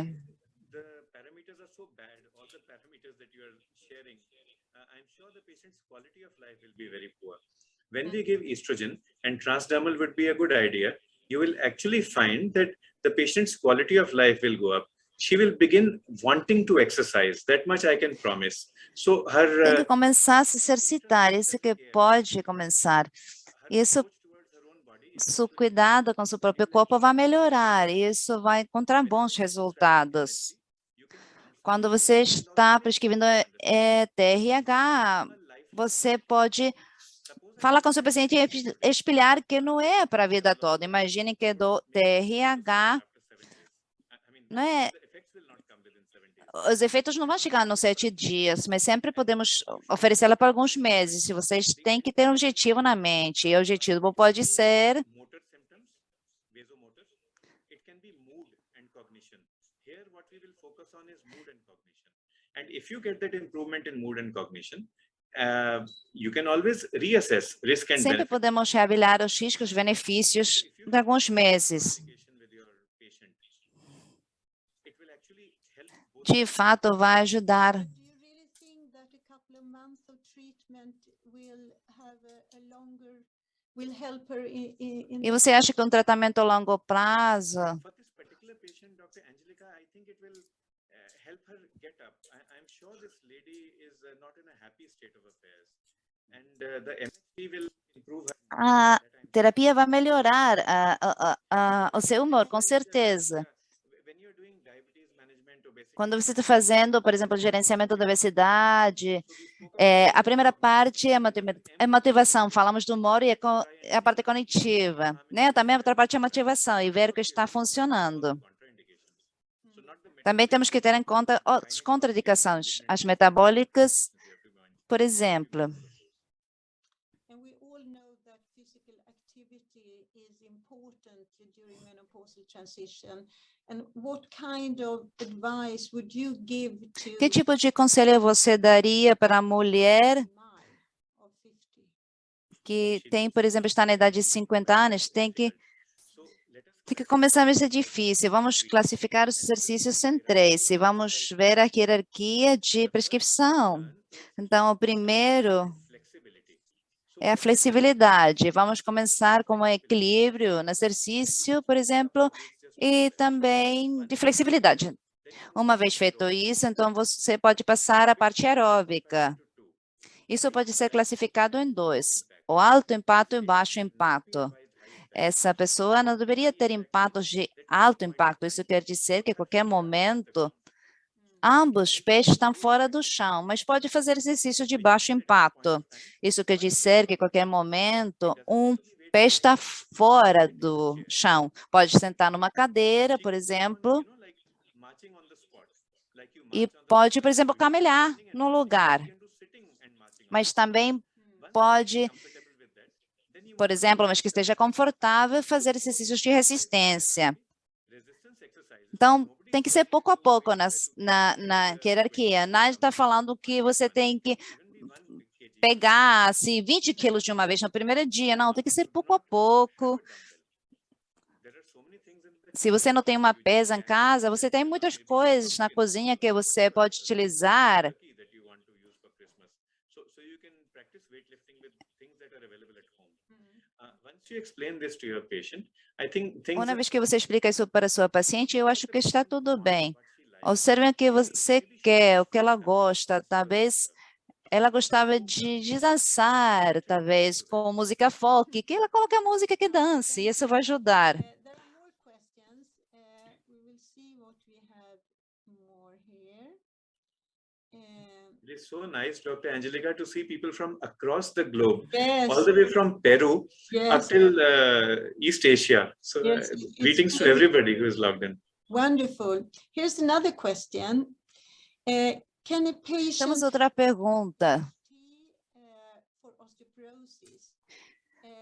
When we give estrogen and transdermal would be a good idea, you will actually find that the patient's quality of life will go up. She will begin wanting to exercise. That much I can promise. So her tem que começar a se exercitar, isso que pode começar. Isso, seu cuidado com seu próprio corpo vai melhorar, isso vai encontrar bons resultados. Quando você está prescrevendo TRH, você pode falar com o seu paciente e explicar que não é para a vida toda. Imagine que do TRH, não é, os efeitos não vão chegar nos 7 dias, mas sempre podemos oferecê-la para alguns meses. Se vocês têm que ter um objetivo na mente, e o objetivo pode ser and if you get that improvement in mood and cognition, you can always reassess risk and sempre benefit. podemos reavaliar os riscos e benefícios de alguns meses. De fato, vai ajudar. E você acha que um tratamento a longo prazo For this particular patient, Dr. Angelica, I think it will help her get up. I'm sure this lady is not in a happy state of affairs, and the MSP will improve her. a terapia vai melhorar o seu humor, com certeza. When you're doing diabetes management or basic, Quando você está fazendo, por exemplo, gerenciamento da obesidade, a primeira parte é motivação, falamos do humor e a parte cognitiva, né? Também a outra parte é motivação e ver o que está funcionando. Também temos que ter em conta as contraindicações, as metabólicas, por exemplo. And we all know that physical activity is important during menopausal transition. And what kind of advice would you give to Que tipo de conselho você daria para a mulher mine of 50? que tem, por exemplo, está na idade de 50 anos, tem que começar a ser difícil. Vamos classificar os exercícios em 3 e vamos ver a hierarquia de prescrição. Então, o primeiro é a flexibilidade. Vamos começar com um equilíbrio no exercício, por exemplo, e também de flexibilidade. Uma vez feito isso, então você pode passar à parte aeróbica. Isso pode ser classificado em dois, o alto impacto e o baixo impacto. Essa pessoa não deveria ter impactos de alto impacto. Isso quer dizer que a qualquer momento, ambos os pés estão fora do chão, mas pode fazer exercício de baixo impacto. Isso quer dizer que a qualquer momento, um pé está fora do chão. Pode sentar numa cadeira, por exemplo, e pode, por exemplo, camelhar no lugar. Mas também pode, por exemplo, mas que esteja confortável, fazer exercícios de resistência. Então, tem que ser pouco a pouco na hierarquia. Nada está falando que você tem que pegar assim, 20 quilos de uma vez no primeiro dia. Não, tem que ser pouco a pouco. Se você não tem uma pesa em casa, você tem muitas coisas na cozinha que você pode utilizar. Uma vez que você explica isso para a sua paciente, eu acho que está tudo bem. Observe o que você quer, o que ela gosta. Talvez ela gostava de dançar, talvez com música folk, que ela coloque a música que dance, e isso vai ajudar. There are more questions. We will see what we have more here. It is so nice, Dr. Angelica, to see people from across the globe, Yes, all the way from Peru up yes, till East Asia. So Yes, it's greetings to very everybody who is logged in. wonderful. Here's another question. Can a patient Temos outra pergunta. for osteoporosis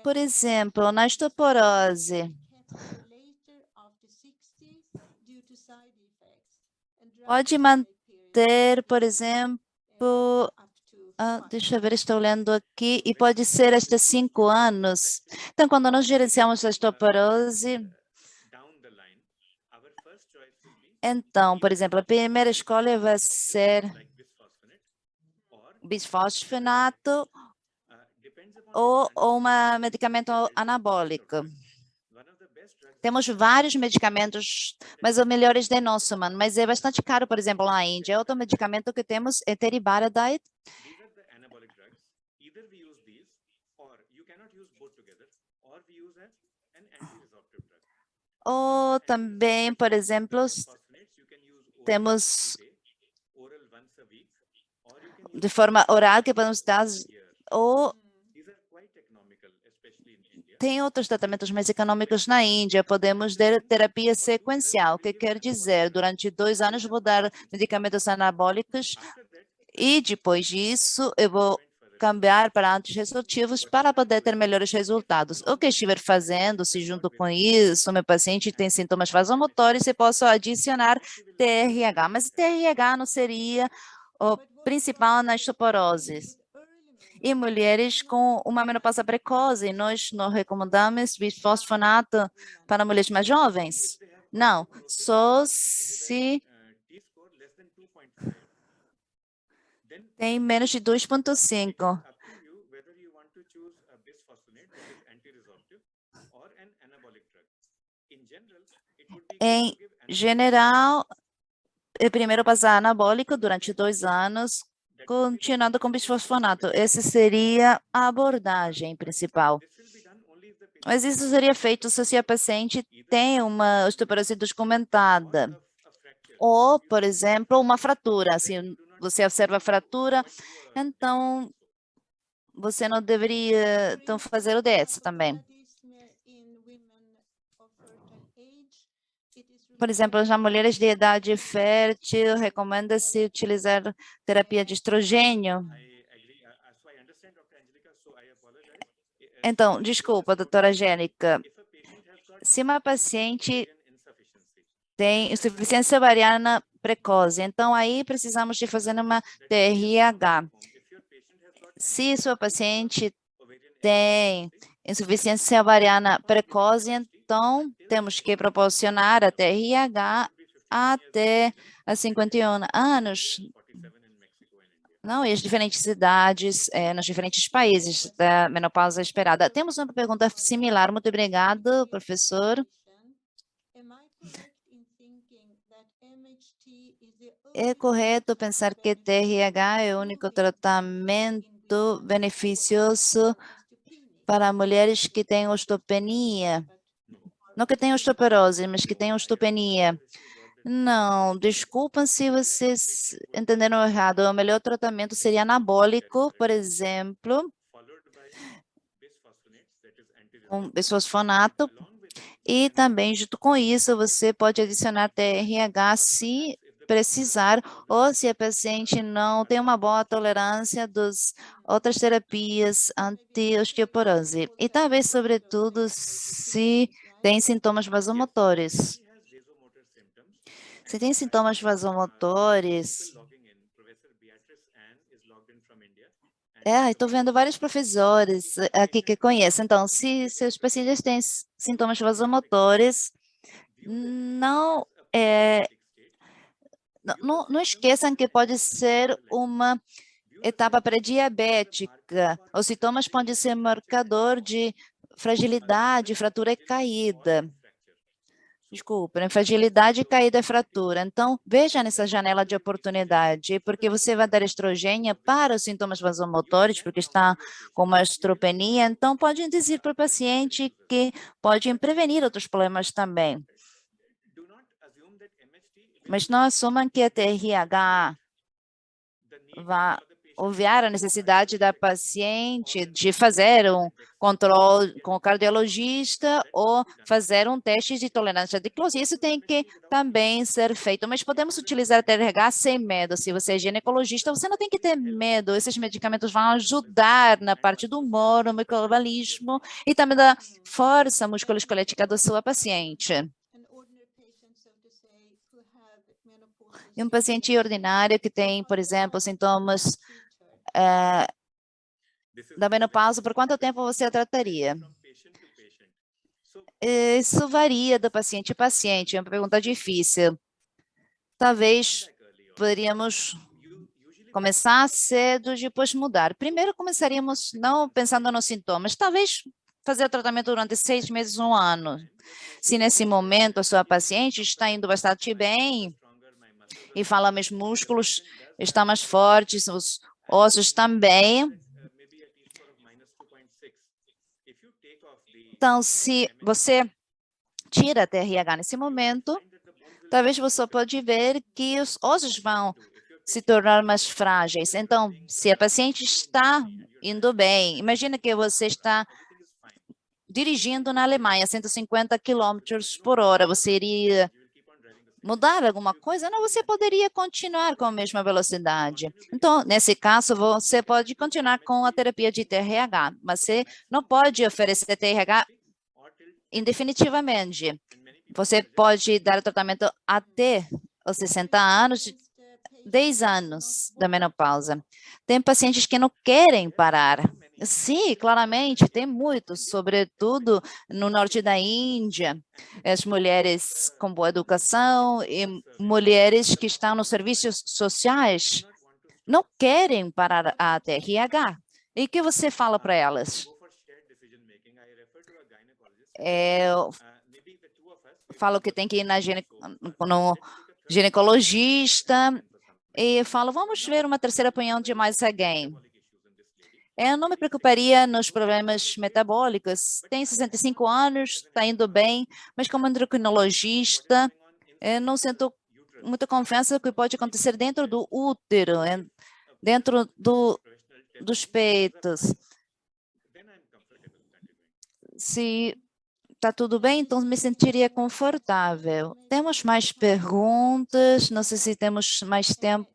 Por exemplo, na osteoporose, catheter later after 60 due to side effects and drug pode period, ter, por exemplo, up to deixa eu ver, estou lendo aqui, e pode ser até 5 anos. Então, quando nós gerenciamos a osteoporose, Down the line, our first choice will be então, por exemplo, a primeira escolha vai ser like bisphosphonate or bisfosfonato depends upon ou um medicamento anabólico. one of the best drugs. Temos vários medicamentos, mas os melhores de nosso, mano. Mas é bastante caro, por exemplo, na Índia. Outro medicamento que temos é teriparatide. These are the anabolic drugs. Either we use these or you cannot use both together or we use as an anti-resorptive drug. Ou também, por exemplo, Phosphonates, you can use oral temos every day, oral once a week, or you can use de forma oral que podemos dar, here. ou These are quite economical, especially in India. tem outros tratamentos mais econômicos na Índia. Podemos dar terapia sequencial, que quer dizer, durante 2 anos vou dar medicamentos anabólicos After that, e depois disso eu vou cambiar para antirresortivos para poder ter melhores resultados. O que estiver fazendo, se junto com isso, meu paciente tem sintomas vasomotores, eu posso adicionar TRH, mas TRH não seria o principal na osteoporose. E mulheres com uma menopausa precoce, nós não recomendamos bisfosfonato para mulheres mais jovens? Não, só se T-score less than 2.5, then tem menos de 2,5. up to you whether you want to choose a bisphosphonate, which is anti-resorptive, or an anabolic drug. In general, it would be good Em to give geral, é primeiro passar anabólico durante 2 anos, continuando com bisfosfonato. Essa seria a abordagem principal. This will be done only if the patient Mas isso seria feito se a paciente tem uma osteoporose documentada. a fracture. Ou, por exemplo, uma fratura. Se você observa a fratura, então você não deveria então, fazer o DES também. Por exemplo, nas mulheres de idade fértil, recomenda-se utilizar terapia de estrogênio. I agree. So I understand, Dr. Angelica, so I apologize. Então, desculpa, doutora Angélica, If a patient has got se uma paciente insufficiency, tem insuficiência ovariana precoce, então aí precisamos de fazer uma TRH. if your patient has got Se sua paciente ovarian tem insuficiência ovariana precoce, então temos que proporcionar a TRH até a 51 anos. 47 in Mexico and India. Não, e as diferentes idades, nos diferentes países da menopausa esperada. Temos uma pergunta similar. Muito obrigado, professor. Am I correct É correto pensar que TRH é o único tratamento beneficioso para mulheres que têm osteopenia, não que têm osteoporose, mas que têm osteopenia. Não, desculpa se vocês entenderam errado. O melhor tratamento seria anabólico, por exemplo, bisfosfonato. E também, junto com isso, você pode adicionar TRH se precisar, ou se a paciente não tem uma boa tolerância das outras terapias anti-osteoporose. E talvez, sobretudo, se tem sintomas vasomotores. Se tem sintomas vasomotores, estou vendo vários professores aqui que conhecem. Então, se seus pacientes têm sintomas vasomotores, não esqueçam que pode ser uma etapa pré-diabética. Os sintomas podem ser marcador de fragilidade, fratura e caída. Desculpa, fragilidade, caída e fratura. Então, veja nessa janela de oportunidade, porque você vai dar estrogênia para os sintomas vasomotores, porque está com uma osteopenia. Então, pode dizer para o paciente que podem prevenir outros problemas também. Mas não assumam que a TRH vai obviar a necessidade da paciente de fazer um controle com o cardiologista ou fazer um teste de tolerância de glicose. Isso tem que também ser feito, mas podemos utilizar a TRH sem medo. Se você é ginecologista, você não tem que ter medo. Esses medicamentos vão ajudar na parte do humor, no metabolismo e também da força musculoesquelética da sua paciente. E um paciente ordinário que tem, por exemplo, sintomas da menopausa, por quanto tempo você a trataria? Isso varia do paciente a paciente, é uma pergunta difícil. Talvez poderíamos começar cedo e depois mudar. Primeiro começaríamos não pensando nos sintomas, talvez fazer o tratamento durante 6 meses, 1 ano. Se nesse momento a sua paciente está indo bastante bem e fala, meus músculos estão mais fortes, os ossos também. Então, se você tira a TRH nesse momento, talvez você pode ver que os ossos vão se tornar mais frágeis. Então, se a paciente está indo bem, imagina que você está dirigindo na Alemanha, 150 km por hora, você iria mudar alguma coisa? Não, você poderia continuar com a mesma velocidade. Então, nesse caso, você pode continuar com a terapia de TRH, mas você não pode oferecer TRH indefinitivamente. Você pode dar tratamento até os 60 anos, 10 anos da menopausa. Tem pacientes que não querem parar. Sim, claramente, tem muitos, sobretudo no norte da Índia, as mulheres com boa educação e mulheres que estão nos serviços sociais não querem parar a TRH. E o que você fala para elas? Eu falo que tem que ir no ginecologista e falo, vamos ver uma terceira opinião de mais alguém. Eu não me preocuparia nos problemas metabólicos. Tem 65 anos, está indo bem, mas como endocrinologista, eu não sinto muita confiança que pode acontecer dentro do útero, dentro dos peitos. Se está tudo bem, então me sentiria confortável. Temos mais perguntas, não sei se temos mais tempo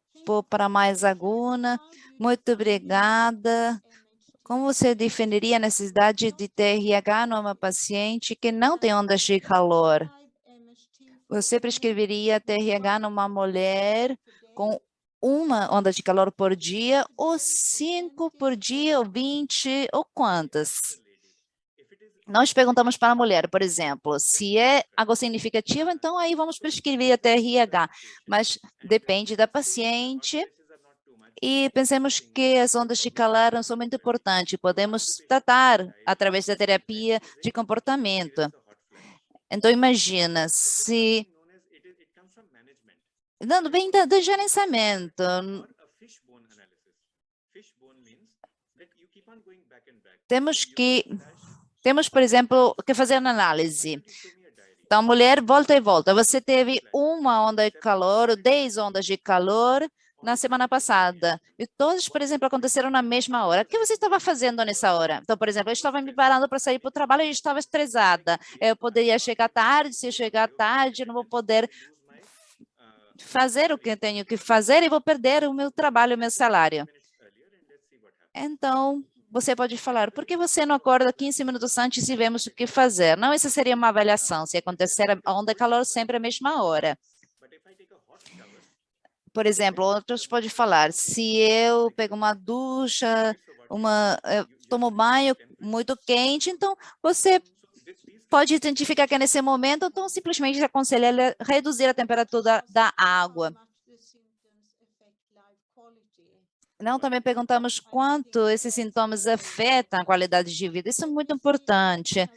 para mais alguma. Muito obrigada. Como você definiria a necessidade de TRH numa paciente que não tem ondas de calor? Você prescreveria TRH numa mulher com 1 onda de calor por dia, ou 5 por dia, ou 20, ou quantas? Nós perguntamos para a mulher, por exemplo, se é algo significativo, então aí vamos prescrever a TRH, mas depende da paciente. E pensemos que as ondas de calor são muito importantes. Podemos tratar através da terapia de comportamento. Então, imagina, se comes from management. Não, bem do gerenciamento. Or a fishbone analysis. Fishbone means that you keep on going back and back. Temos, por exemplo, que fazer uma análise. Can you show me a diary? Então, mulher, volta e volta. Você teve uma onda de calor, 10 ondas de calor na semana passada. E todas, por exemplo, aconteceram na mesma hora. O que você estava fazendo nessa hora? Então, por exemplo, eu estava me preparando para sair para o trabalho e estava estressada. Eu poderia chegar tarde, se eu chegar tarde, eu não vou poder fazer o que eu tenho que fazer e vou perder o meu trabalho, o meu salário. Então, você pode falar, por que você não acorda 15 minutos antes e vemos o que fazer? Não, essa seria uma avaliação. Se acontecer a onda de calor, sempre a mesma hora. Por exemplo, outros podem falar, se eu pego uma ducha, tomo banho muito quente, então você pode identificar que é nesse momento, então simplesmente aconselha reduzir a temperatura da água. Não, também perguntamos quanto esses sintomas afetam a qualidade de vida. Isso é muito importante.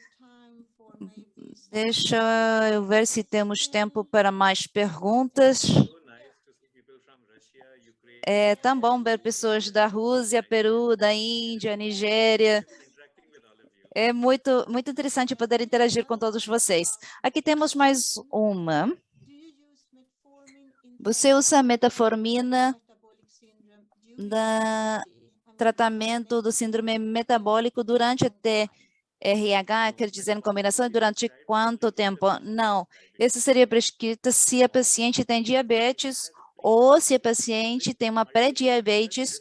Deixa eu ver se temos tempo para mais perguntas. É tão bom ver pessoas da Rússia, Peru, da Índia, Nigéria. É muito interessante poder interagir com todos vocês. Aqui temos mais uma. Você usa metformina no tratamento do síndrome metabólico durante a TRH, quer dizer, em combinação, durante quanto tempo? Não, isso seria prescrito se a paciente tem diabetes ou se a paciente tem uma pré-diabetes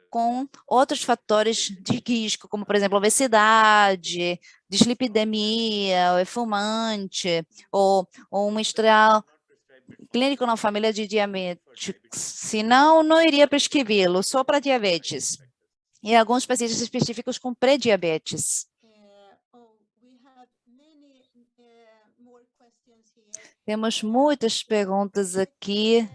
com outros fatores de risco, como, por exemplo, obesidade, dislipidemia, ou é fumante, ou um historial clínico na família de diabetes. Senão, não iria prescrevi-lo, só para diabetes. E alguns pacientes específicos com pré-diabetes. Temos muitas perguntas aqui.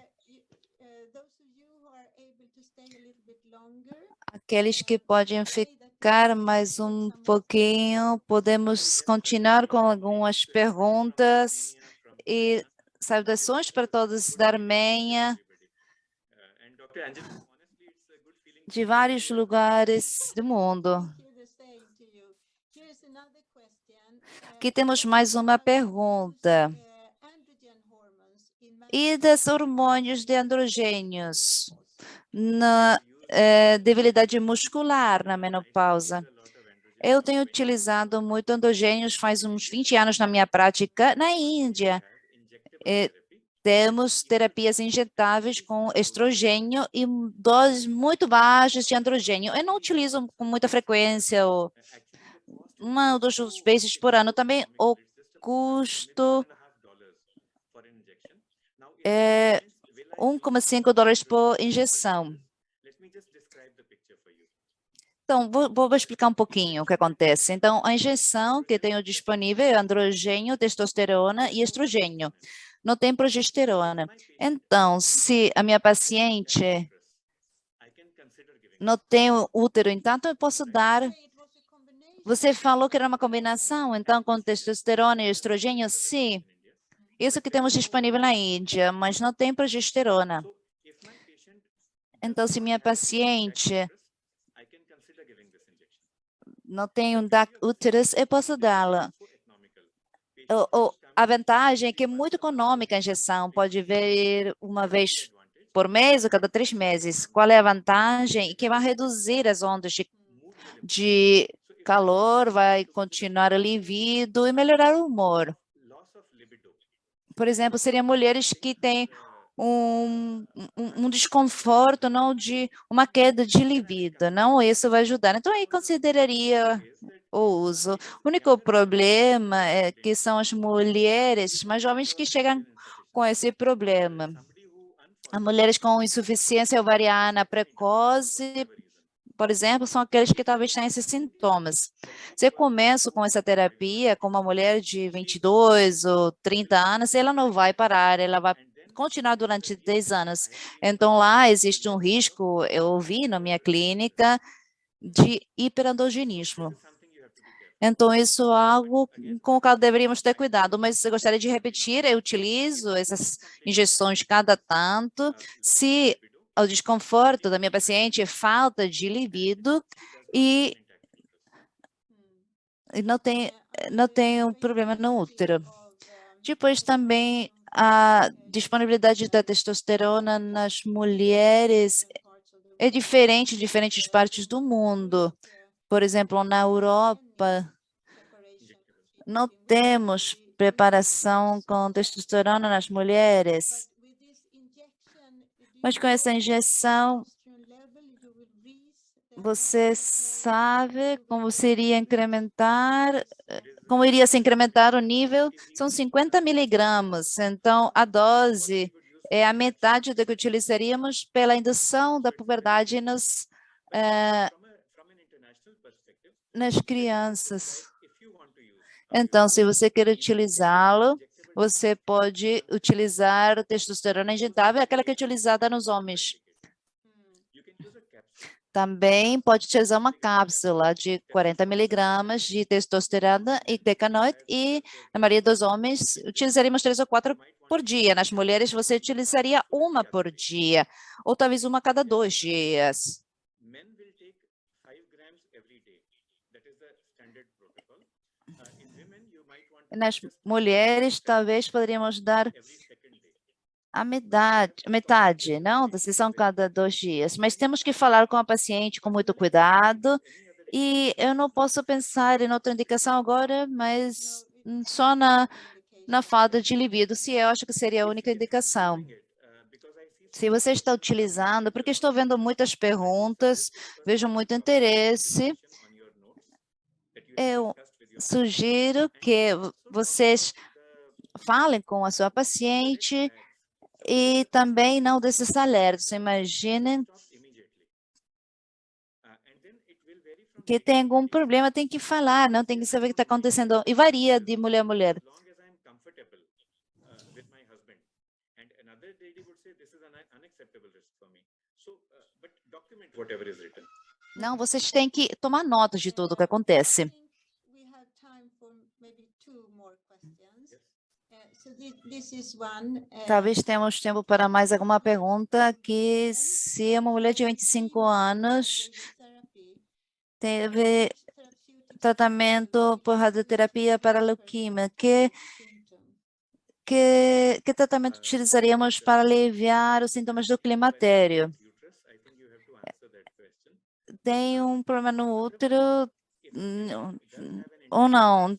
Aqueles que podem ficar mais um pouquinho, podemos continuar com algumas perguntas e saudações para todos da Armênia, de vários lugares do mundo. Aqui temos mais uma pergunta. E dos hormônios de androgênios na debilidade muscular na menopausa? Eu tenho utilizado muito androgênios faz uns 20 anos na minha prática. Na Índia, temos terapias injetáveis com estrogênio e doses muito baixas de androgênio. Eu não utilizo com muita frequência, uma ou duas vezes por ano. Também o custo é $1,5 por injeção. Então, vou explicar um pouquinho o que acontece. Então, a injeção que tenho disponível é androgênio, testosterona e estrogênio. Não tem progesterona. Então, se a minha paciente não tem útero, então eu posso dar. Você falou que era uma combinação, então, com testosterona e estrogênio? Sim. Isso que temos disponível na Índia, mas não tem progesterona. Então, se minha paciente não tem úteros, eu posso dá-la. A vantagem é que é muito econômica a injeção, pode vir uma vez por mês ou cada 3 meses. Qual é a vantagem? Que vai reduzir as ondas de calor, vai continuar aliviado e melhorar o humor. Por exemplo, seriam mulheres que têm um desconforto, não de uma queda de libido, não, isso vai ajudar. Então, aí consideraria o uso. O único problema é que são as mulheres mais jovens que chegam com esse problema. As mulheres com insuficiência ovariana precoce, por exemplo, são aqueles que talvez tenham esses sintomas. Se eu começo com essa terapia com uma mulher de 22 ou 30 anos, ela não vai parar, ela vai continuar durante 10 anos. Então, lá existe um risco, eu ouvi na minha clínica, de hiperandrogenismo. Então, isso é algo com o qual deveríamos ter cuidado, mas eu gostaria de repetir, eu utilizo essas injeções cada tanto. Se o desconforto da minha paciente é falta de libido e não tem um problema no útero. Depois também a disponibilidade da testosterona nas mulheres é diferente em diferentes partes do mundo. Por exemplo, na Europa, não temos preparação com testosterona nas mulheres, mas com essa injeção, você sabe como seria incrementar, como iria se incrementar o nível, são 50 miligramas, então a dose é a metade do que utilizaríamos pela indução da puberdade nas crianças. Então, se você quer utilizá-lo, você pode utilizar testosterona injetável, aquela que é utilizada nos homens. Também pode utilizar uma cápsula de 40 miligramas de testosterona e decanoide, e na maioria dos homens utilizaríamos 3 ou 4 por dia. Nas mulheres, você utilizaria uma por dia, ou talvez uma a cada 2 dias. Nas mulheres, talvez poderíamos dar a metade, não, da sessão cada 2 dias. Mas temos que falar com a paciente com muito cuidado. E eu não posso pensar em outra indicação agora, mas só na falta de libido, se eu acho que seria a única indicação. Se você está utilizando, porque estou vendo muitas perguntas, vejo muito interesse, eu sugiro que vocês falem com a sua paciente e também não desses alertas. Imaginem que tem algum problema, tem que falar, não tem que saber o que está acontecendo. E varia de mulher a mulher. Não, vocês têm que tomar nota de tudo o que acontece. Talvez tenhamos tempo para mais alguma pergunta, que se uma mulher de 25 anos teve tratamento por radioterapia para leuquimia, que tratamento utilizaríamos para aliviar os sintomas do climatério? Tem um problema no útero ou não?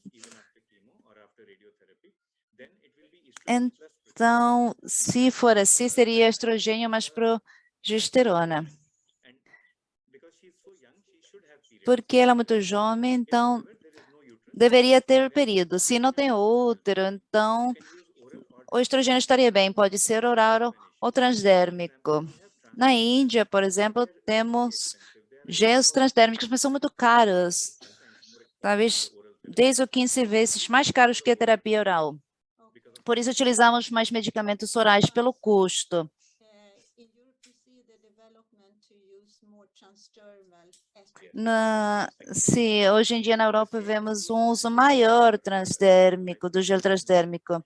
Então, se for assim, seria estrogênio mais progesterona. Porque ela é muito jovem, então deveria ter período. Se não tem útero, então o estrogênio estaria bem, pode ser oral ou transdérmico. Na Índia, por exemplo, temos géis transdérmicos, mas são muito caros. Talvez 10 ou 15 vezes mais caros que a terapia oral. Por isso, utilizamos mais medicamentos orais pelo custo. Sim, hoje em dia na Europa vemos um uso maior transdérmico, do gel transdérmico.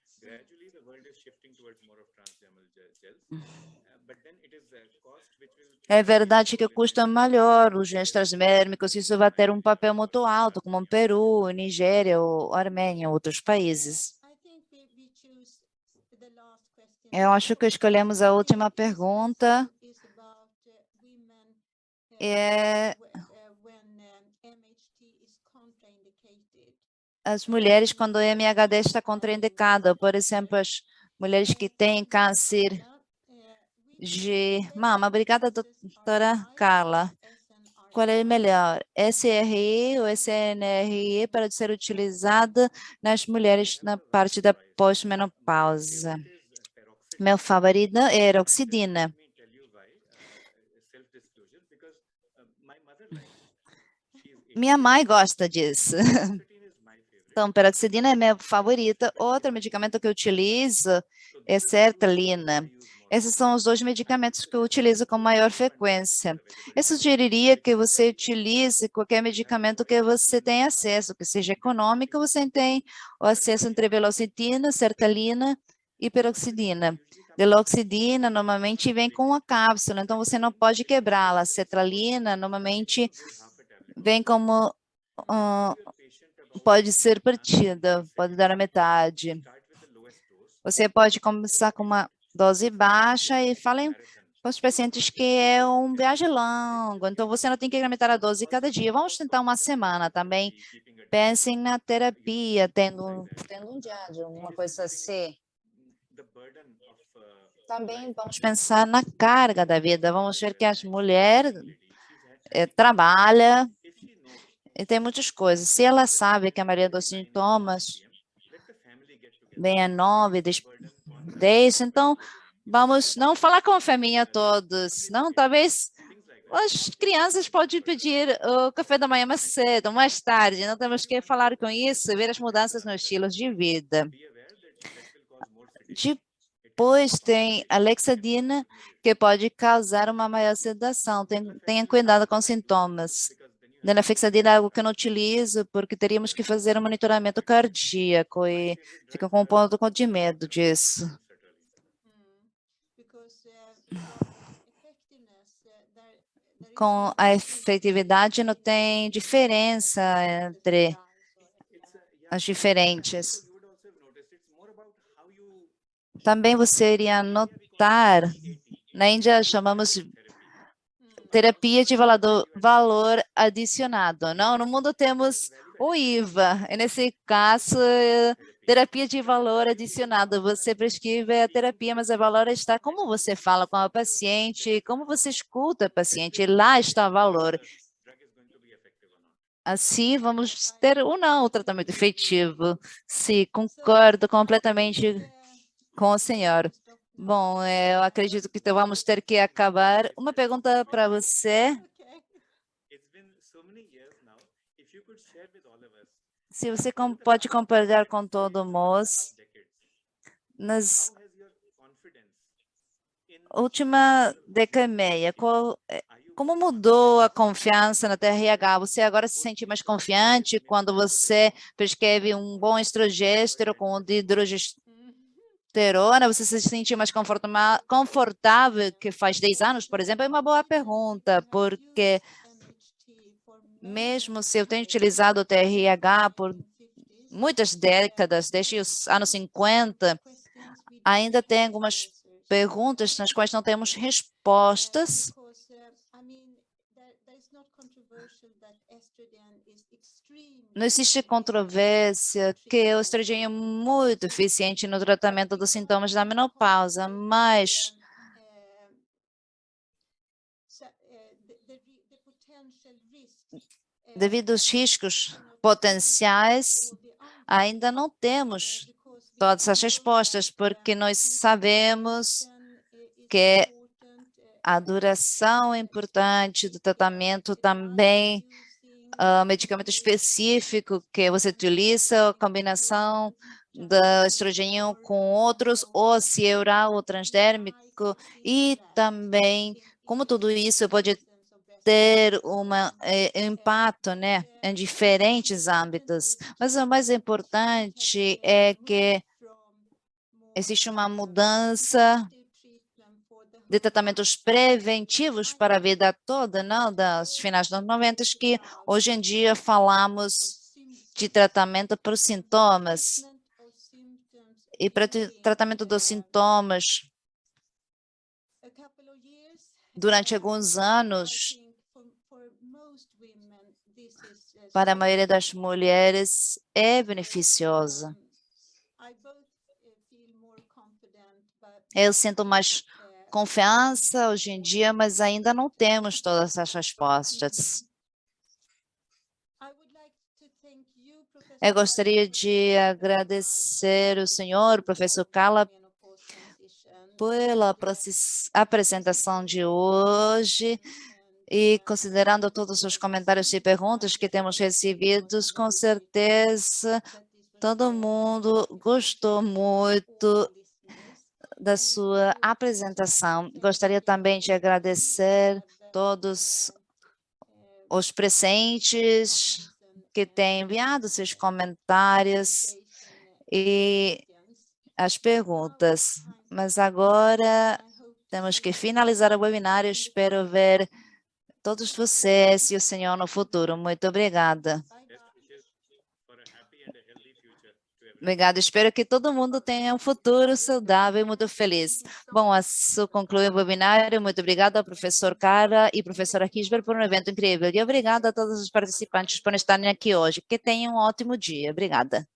É verdade que o custo é maior, os geles transdérmicos, isso vai ter um papel muito alto, como Peru, Nigéria, ou Armênia, outros países. Eu acho que escolhemos a última pergunta. As mulheres quando o MHD está contraindicado, por exemplo, as mulheres que têm câncer de mama. Obrigada, doutora Carla. Qual é melhor, SRI ou SNRI, para ser utilizada nas mulheres na parte da pós-menopausa? Meu favorito é a eroxidina. Minha mãe gosta disso. Então, peroxidina é meu favorito. Outro medicamento que eu utilizo é sertralina. Esses são os 2 medicamentos que eu utilizo com maior frequência. Eu sugeriria que você utilize qualquer medicamento que você tenha acesso, que seja econômico, você tem o acesso entre velocitina, sertralina e peroxidina. Deloxidina normalmente vem com uma cápsula, então você não pode quebrá-la. Sertralina normalmente vem como pode ser partida, pode dar a metade. Você pode começar com uma dose baixa e falem para os pacientes que é um viagem longa, então você não tem que aumentar a dose cada dia. Vamos tentar uma semana também. Pensem na terapia, tendo um diário, uma coisa assim. Também vamos pensar na carga da vida. Vamos ver que as mulheres trabalham e tem muitas coisas. Se ela sabe que a maioria dos sintomas vem a 9, 10, então vamos não falar com a família todos, não, talvez as crianças podem pedir o café da manhã mais cedo, mais tarde, não temos que falar com isso, ver as mudanças nos estilos de vida. Depois tem a Lexadina, que pode causar uma maior sedação, tenha cuidado com sintomas. Lenafexadina é algo que eu não utilizo, porque teríamos que fazer um monitoramento cardíaco e fica com um ponto de medo disso. Com a efetividade não tem diferença entre as diferentes. Também você iria notar, na Índia chamamos terapia de valor adicionado. Não, no mundo temos o IVA, e nesse caso, terapia de valor adicionado. Você prescreve a terapia, mas o valor está como você fala com o paciente, como você escuta o paciente, lá está o valor. Assim, vamos ter ou não o tratamento efetivo. Sim, concordo completamente com o senhor. Bom, eu acredito que vamos ter que acabar. Uma pergunta para você. Se você pode compartilhar com todo mundo, nas última década e meia, como mudou a confiança na TRH? Você agora se sente mais confiante quando você prescreve um bom estrogêstero com dihidrogesterona? Você se sente mais confortável que faz 10 anos, por exemplo? É uma boa pergunta, porque mesmo se eu tenho utilizado o TRH por muitas décadas, desde os anos 50, ainda tem algumas perguntas nas quais não temos respostas. Não existe controvérsia que o estrogênio é muito eficiente no tratamento dos sintomas da menopausa, mas devido aos riscos potenciais, ainda não temos todas as respostas, porque nós sabemos que a duração é importante do tratamento também, medicamento específico que você utiliza, a combinação do estrogênio com outros, ou se é oral ou transdérmico, e também como tudo isso pode ter um impacto, né, em diferentes âmbitos. Mas o mais importante é que existe uma mudança de tratamentos preventivos para a vida toda, não das finais dos 90, que hoje em dia falamos de tratamento para os sintomas. E para tratamento dos sintomas, durante alguns anos, para a maioria das mulheres, é beneficiosa. Eu sinto mais confiança hoje em dia, mas ainda não temos todas as respostas. Eu gostaria de agradecer o senhor, professor Kala, pela apresentação de hoje e considerando todos os comentários e perguntas que temos recebidos, com certeza todo mundo gostou muito da sua apresentação. Gostaria também de agradecer todos os presentes que têm enviado seus comentários e as perguntas. Mas agora temos que finalizar o webinar. Eu espero ver todos vocês e o Senhor no futuro. Muito obrigada. Obrigada. Espero que todo mundo tenha um futuro saudável e muito feliz. Bom, isso conclui o webinar. Muito obrigada ao professor Cara e professora Kisber por um evento incrível. E obrigada a todos os participantes por estarem aqui hoje. Que tenham um ótimo dia. Obrigada.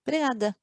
Obrigada.